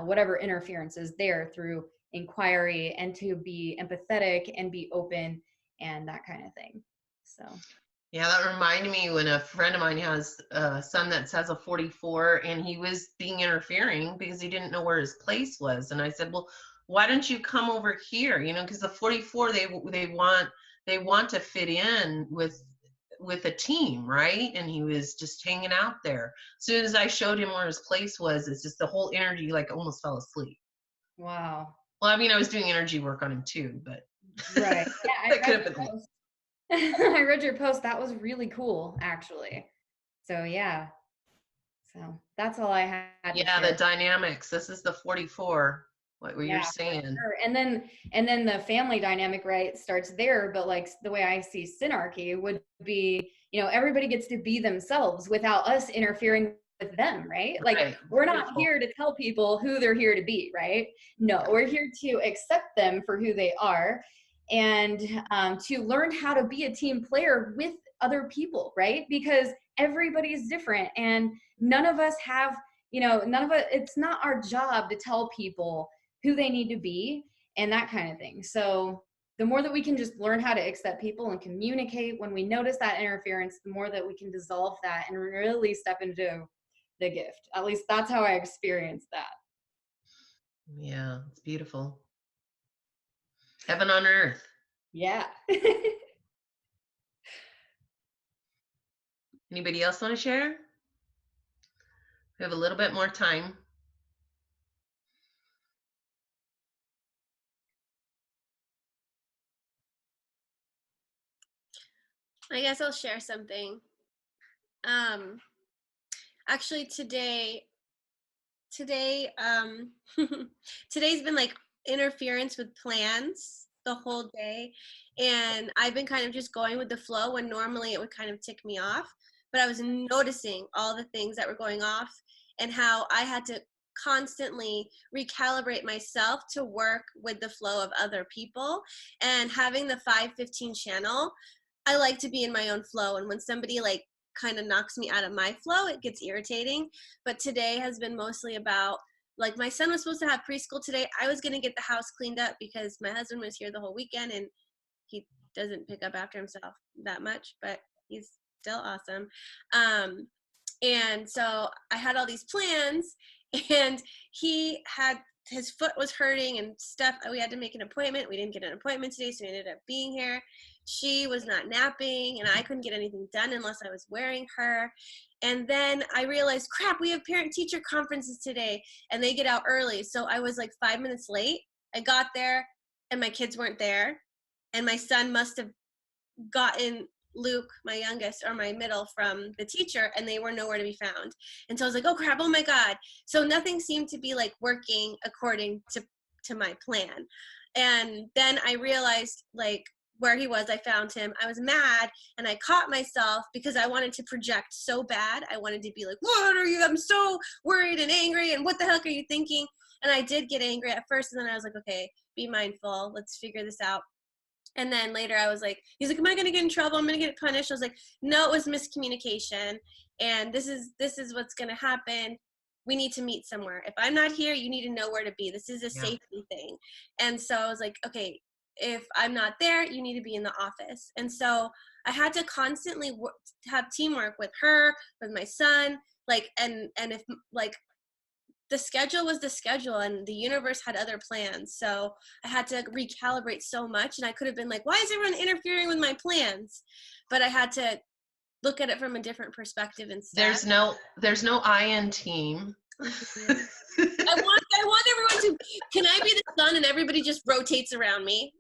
[SPEAKER 11] whatever interference is there through inquiry, and to be empathetic and be open and that kind of thing. So.
[SPEAKER 2] Yeah, that reminded me when a friend of mine has a son that has a 44, and he was being interfering because he didn't know where his place was. And I said, well, why don't you come over here? Because the 44, they want to fit in with a team, right? And he was just hanging out there. As soon as I showed him where his place was, it's just the whole energy like almost fell asleep.
[SPEAKER 11] Wow.
[SPEAKER 2] Well, I mean, I was doing energy work on him too, but
[SPEAKER 11] right. Yeah,
[SPEAKER 2] I
[SPEAKER 11] read your post. That was really cool, actually. So yeah. So that's all I had.
[SPEAKER 2] Yeah, the dynamics. This is the 44. What were you saying?
[SPEAKER 11] Sure. And then the family dynamic, right, starts there. But like the way I see Synarchy would be, everybody gets to be themselves without us interfering with them, right? Like we're not here to tell people who they're here to be, right? No, we're here to accept them for who they are, and to learn how to be a team player with other people, right? Because everybody's different, and none of us have, it's not our job to tell people who they need to be and that kind of thing. So the more that we can just learn how to accept people and communicate when we notice that interference, the more that we can dissolve that and really step into the gift. At least that's how I experienced that.
[SPEAKER 2] Yeah, it's beautiful. Heaven on earth.
[SPEAKER 11] Yeah.
[SPEAKER 2] Anybody else want to share? We have a little bit more time.
[SPEAKER 1] I guess I'll share something. Actually today's been like interference with plans the whole day, and I've been kind of just going with the flow when normally it would kind of tick me off, but I was noticing all the things that were going off and how I had to constantly recalibrate myself to work with the flow of other people. And having the 515 channel, I like to be in my own flow, and when somebody like kind of knocks me out of my flow, it gets irritating. But today has been mostly about, like, my son was supposed to have preschool today. I was going to get the house cleaned up because my husband was here the whole weekend, and he doesn't pick up after himself that much, but he's still awesome. And so I had all these plans, and he had his foot was hurting and stuff. We had to make an appointment. We didn't get an appointment today, so we ended up being here. She was not napping, and I couldn't get anything done unless I was wearing her. And then I realized, crap, we have parent-teacher conferences today, and they get out early. So I was like 5 minutes late. I got there, and my kids weren't there. And my son must have gotten Luke, my youngest, or my middle, from the teacher, and they were nowhere to be found. And so I was like, oh crap, oh my God. So nothing seemed to be like working according to my plan. And then I realized like where he was. I found him. I was mad, and I caught myself because I wanted to project so bad. I wanted to be like, what are you? I'm so worried and angry, and what the heck are you thinking? And I did get angry at first, and then I was like, okay, be mindful. Let's figure this out. And then later I was like, he's like, am I going to get in trouble? I'm going to get punished. I was like, no, it was miscommunication. And this is what's going to happen. We need to meet somewhere. If I'm not here, you need to know where to be. This is a safety thing. And so I was like, okay, if I'm not there, you need to be in the office. And so I had to constantly have teamwork with her, with my son, like, and if like, the schedule was the schedule, and the universe had other plans. So I had to recalibrate so much, and I could have been like, why is everyone interfering with my plans? But I had to look at it from a different perspective instead.
[SPEAKER 2] There's no I in team.
[SPEAKER 1] I want everyone to, can I be the sun and everybody just rotates around me?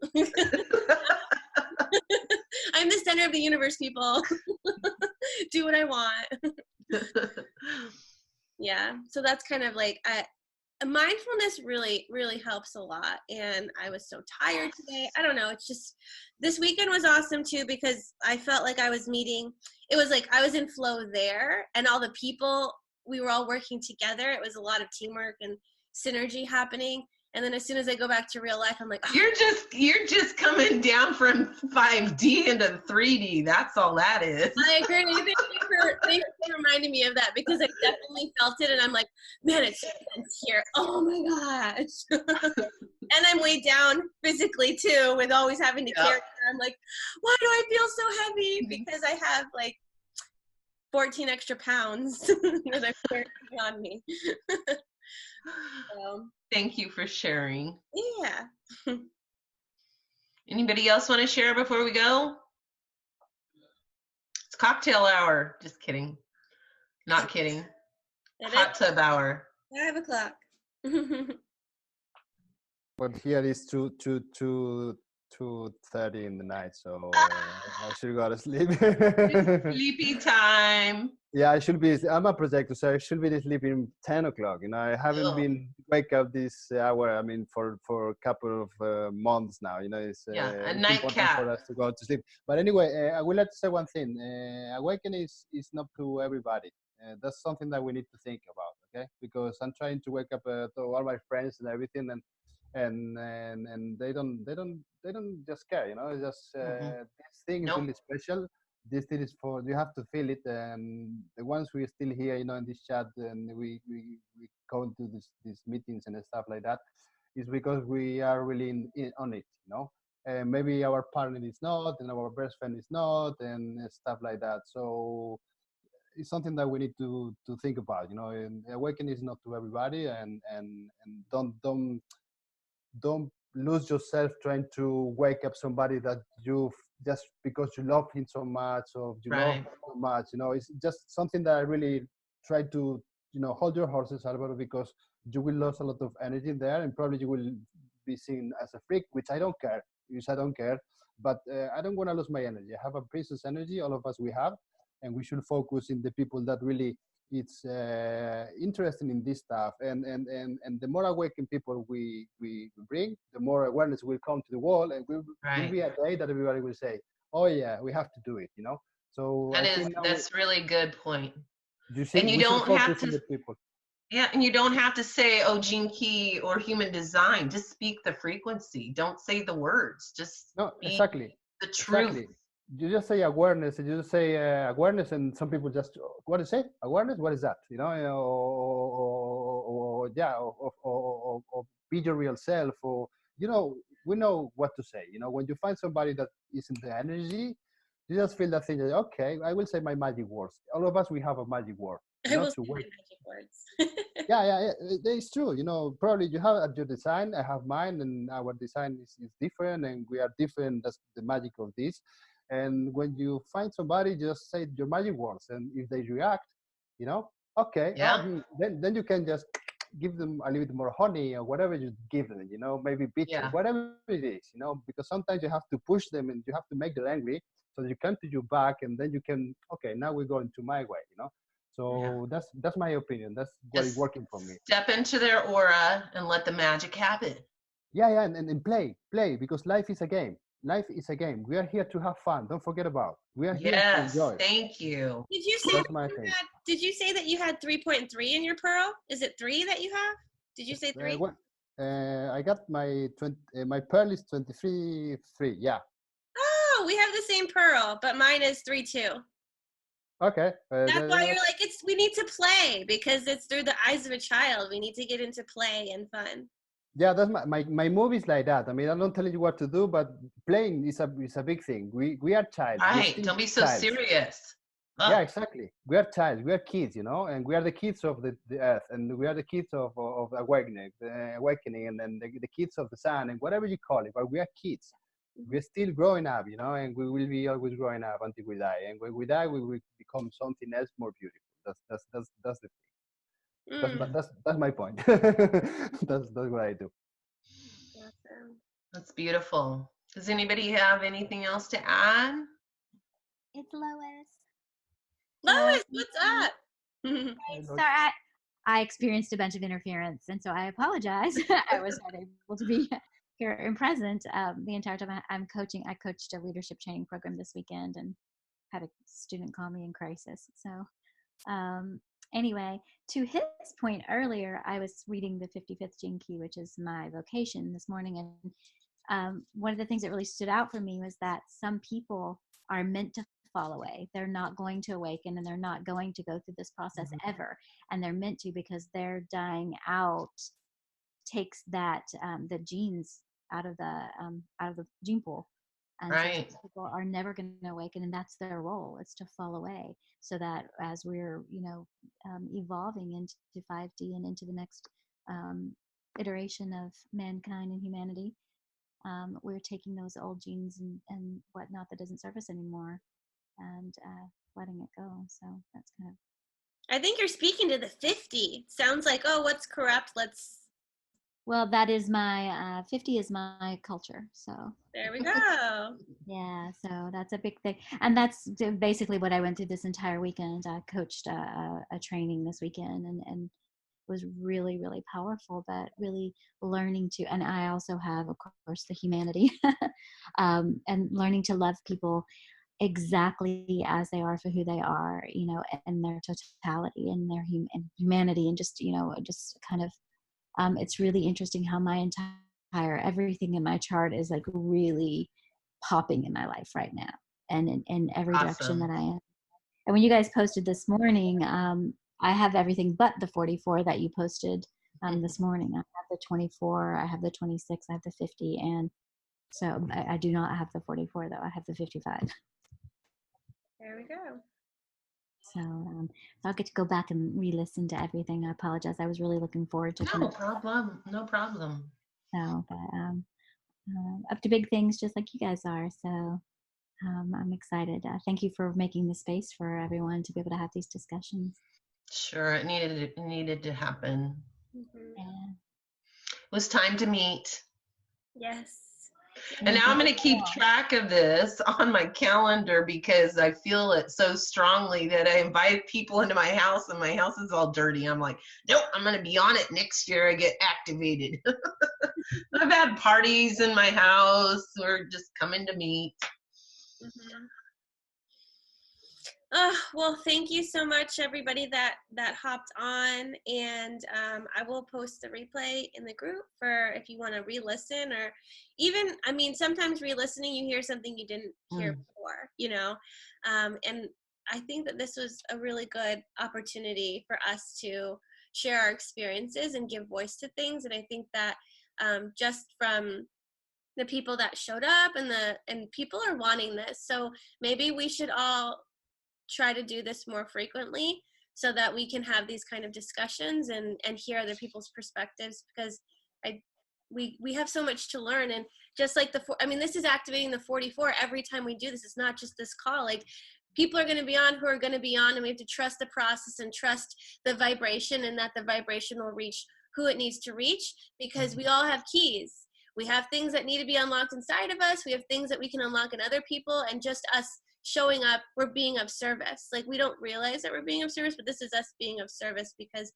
[SPEAKER 1] I'm the center of the universe, people. Do what I want. Yeah, so that's kind of like mindfulness really, really helps a lot. And I was so tired today. I don't know. It's just, this weekend was awesome too, because I felt like I was meeting, it was like I was in flow there, and all the people, we were all working together. It was a lot of teamwork and synergy happening. And then as soon as I go back to real life, I'm like, oh.
[SPEAKER 2] You're just coming down from 5D into 3D. That's all that is.
[SPEAKER 1] I agree. Thank you for reminding me of that, because I definitely felt it, and I'm like, man, it's intense here. Oh my gosh. And I'm weighed down physically too, with always having to carry. I'm like, why do I feel so heavy? Because I have like 14 extra pounds that I'm carrying on me. So,
[SPEAKER 2] thank you for sharing.
[SPEAKER 1] Yeah.
[SPEAKER 2] Anybody else want to share before we go? It's cocktail hour. Just kidding. Not kidding. Hot tub hour.
[SPEAKER 1] 5 o'clock.
[SPEAKER 7] But here is 2:30 in the night, so I should go to sleep.
[SPEAKER 2] Sleepy time.
[SPEAKER 7] Yeah, I'm a projector, so I should be sleeping 10 o'clock. You know, I haven't been wake up this hour, I mean, for a couple of months now. You know, it's
[SPEAKER 2] a
[SPEAKER 7] important
[SPEAKER 2] nightcap
[SPEAKER 7] for us to go to sleep. But anyway, I would like to say one thing. Awakening is not to everybody. That's something that we need to think about, okay? Because I'm trying to wake up to all my friends and everything, and they don't just care, you know. It's just this thing is really special. This thing is for, you have to feel it. And the ones who are still here, you know, in this chat, and we go to these meetings and stuff like that, is because we are really on it, you know. Maybe our partner is not, and our best friend is not, and stuff like that. So it's something that we need to think about, you know. And awakening is not to everybody, and don't lose yourself trying to wake up somebody that you, just because you love him so much, or you love him so much, you know. It's just something that I really try to, you know, hold your horses, Alvaro, because you will lose a lot of energy there, and probably you will be seen as a freak, which I don't care, but I don't want to lose my energy. I have a precious energy, all of us we have, and we should focus in the people that really it's interested in this stuff, and the more awakened people we bring, the more awareness will come to the world, and will be a day that everybody will say, oh yeah, we have to do it, you know. So
[SPEAKER 2] that's really good point.
[SPEAKER 7] You see,
[SPEAKER 2] and you don't have to,
[SPEAKER 7] people.
[SPEAKER 2] Yeah, and you don't have to say, oh, Gene Key or human design. Just speak the frequency. Don't say the words. Just
[SPEAKER 7] exactly
[SPEAKER 2] the truth.
[SPEAKER 7] Exactly. You just say awareness, and you just say awareness, and some people just, what to say? Awareness? What is that? You know, or be your real self, or, you know, we know what to say. You know, when you find somebody that isn't the energy, you just feel that thing. Okay, I will say my magic words. All of us, we have a magic word.
[SPEAKER 1] I will say my magic words.
[SPEAKER 7] yeah, it's true. You know, probably you have your design, I have mine, and our design is different, and we are different. That's the magic of this. And when you find somebody, just say your magic words, and if they react, you know, okay,
[SPEAKER 2] Yeah.
[SPEAKER 7] then you can just give them a little bit more honey or whatever you give them, you know, maybe bitter,
[SPEAKER 2] Yeah.
[SPEAKER 7] whatever it is, you know, because sometimes you have to push them and you have to make them angry so you come to your back, and then you can, okay, now we're going to my way, you know. So that's my opinion. That's what is
[SPEAKER 2] Just
[SPEAKER 7] working for me.
[SPEAKER 2] step into their aura and let the magic happen.
[SPEAKER 7] Yeah, and play, because life is a game. Life is a game. We are here to have fun. Don't forget about. We are here to
[SPEAKER 2] Yes,
[SPEAKER 7] enjoy.
[SPEAKER 2] thank you.
[SPEAKER 1] Did you say
[SPEAKER 7] That's
[SPEAKER 1] that
[SPEAKER 7] my
[SPEAKER 1] you
[SPEAKER 7] thing.
[SPEAKER 1] had, did you say that you had 3.3 in your pearl? Is it 3 that you have? Did you say 3?
[SPEAKER 7] I got my my pearl is 23.3. Yeah.
[SPEAKER 1] Oh, we have the same pearl, but mine is 3.2.
[SPEAKER 7] Okay.
[SPEAKER 1] That's why you're like, we need to play, because it's through the eyes of a child. We need to get into play and fun.
[SPEAKER 7] Yeah, that's my movies like that. I mean, I'm not telling you what to do, but playing is a big thing. We are child. We're
[SPEAKER 2] Right.
[SPEAKER 7] still
[SPEAKER 2] Don't be so
[SPEAKER 7] child.
[SPEAKER 2] serious.
[SPEAKER 7] Yeah, exactly. We are child. We are kids, you know, and we are the kids of the earth, and we are the kids of awakening, and then the kids of the sun, and whatever you call it. But we are kids. We're still growing up, you know, and we will be always growing up until we die. And when we die, we will become something else more beautiful. That's the thing. That's my point. that's what I do.
[SPEAKER 1] Awesome.
[SPEAKER 2] That's beautiful. Does anybody have anything else to add?
[SPEAKER 13] It's Lois.
[SPEAKER 1] Lois, what's up?
[SPEAKER 13] So I experienced a bunch of interference, and so I apologize. I was not able to be here and present the entire time I'm coaching. I coached a leadership training program this weekend and had a student call me in crisis. So anyway, to his point earlier, I was reading the 55th Gene Key, which is my vocation, this morning, and one of the things that really stood out for me was that some people are meant to fall away. They're not going to awaken, and they're not going to go through this process ever, and they're meant to, because their dying out takes that the genes out of the gene pool, and
[SPEAKER 2] right.
[SPEAKER 13] so some people are never going to awaken, and that's their role. It's to fall away, so that as we're evolving into 5D and into the next iteration of mankind and humanity, we're taking those old genes and whatnot that doesn't serve us anymore, and letting it go. So that's kind of.
[SPEAKER 1] I think you're speaking to the 50. Sounds like, oh, what's corrupt?
[SPEAKER 13] Well, that is my 50 is my culture. So
[SPEAKER 1] there we go.
[SPEAKER 13] Yeah, so that's a big thing, and that's basically what I went through this entire weekend. I coached a training this weekend, and was really, really powerful, but really learning to, and I also have, of course, the humanity, and learning to love people exactly as they are for who they are, and their totality and their humanity, and just, just kind of, it's really interesting how my everything in my chart is like really popping in my life right now, and in every direction that I am. And when you guys posted this morning, I have everything but the 44 that you posted this morning. I have the 24, I have the 26, I have the 50, and so I do not have the 44 though. I have the 55.
[SPEAKER 1] There we go.
[SPEAKER 13] So I'll get to go back and re-listen to everything. I apologize. I was really looking forward to.
[SPEAKER 2] No problem. No problem.
[SPEAKER 13] So, but up to big things, just like you guys are. So I'm excited. Thank you for making the space for everyone to be able to have these discussions.
[SPEAKER 2] Sure, it needed to happen.
[SPEAKER 13] Yeah.
[SPEAKER 2] It was time to meet.
[SPEAKER 1] Yes.
[SPEAKER 2] And now I'm going to keep track of this on my calendar, because I feel it so strongly that I invite people into my house and my house is all dirty. I'm like, nope, I'm going to be on it next year. I get activated. I've had parties in my house. We're just coming to meet.
[SPEAKER 1] Well, thank you so much, everybody that hopped on, and I will post the replay in the group for if you want to re-listen, or even, I mean, sometimes re-listening, you hear something you didn't hear before, and I think that this was a really good opportunity for us to share our experiences and give voice to things, and I think that just from the people that showed up, and people are wanting this, so maybe we should all try to do this more frequently, so that we can have these kind of discussions and hear other people's perspectives, because we have so much to learn. And just like this is activating the 44 every time we do this. It's not just this call. Like, people are going to be on who are going to be on, and we have to trust the process and trust the vibration, and that the vibration will reach who it needs to reach, because we all have keys. We have things that need to be unlocked inside of us. We have things that we can unlock in other people, and just us showing up, we're being of service. Like, we don't realize that we're being of service, but this is us being of service, because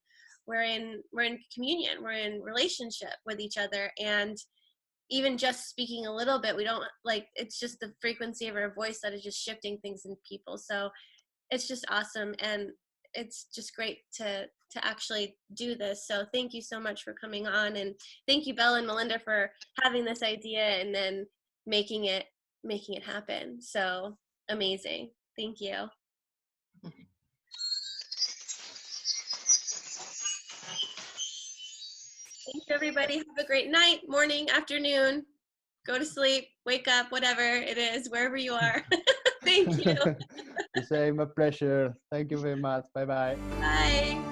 [SPEAKER 1] we're in communion, we're in relationship with each other. And even just speaking a little bit, we don't it's just the frequency of our voice that is just shifting things in people. So it's just awesome, and it's just great to actually do this. So thank you so much for coming on, and thank you, Bella and Melinda, for having this idea and then making it happen. So amazing. Thank you. Thank you, everybody. Have a great night, morning, afternoon. Go to sleep, wake up, whatever it is, wherever you are. Thank you.
[SPEAKER 7] The same, a pleasure. Thank you very much. Bye-bye.
[SPEAKER 1] Bye.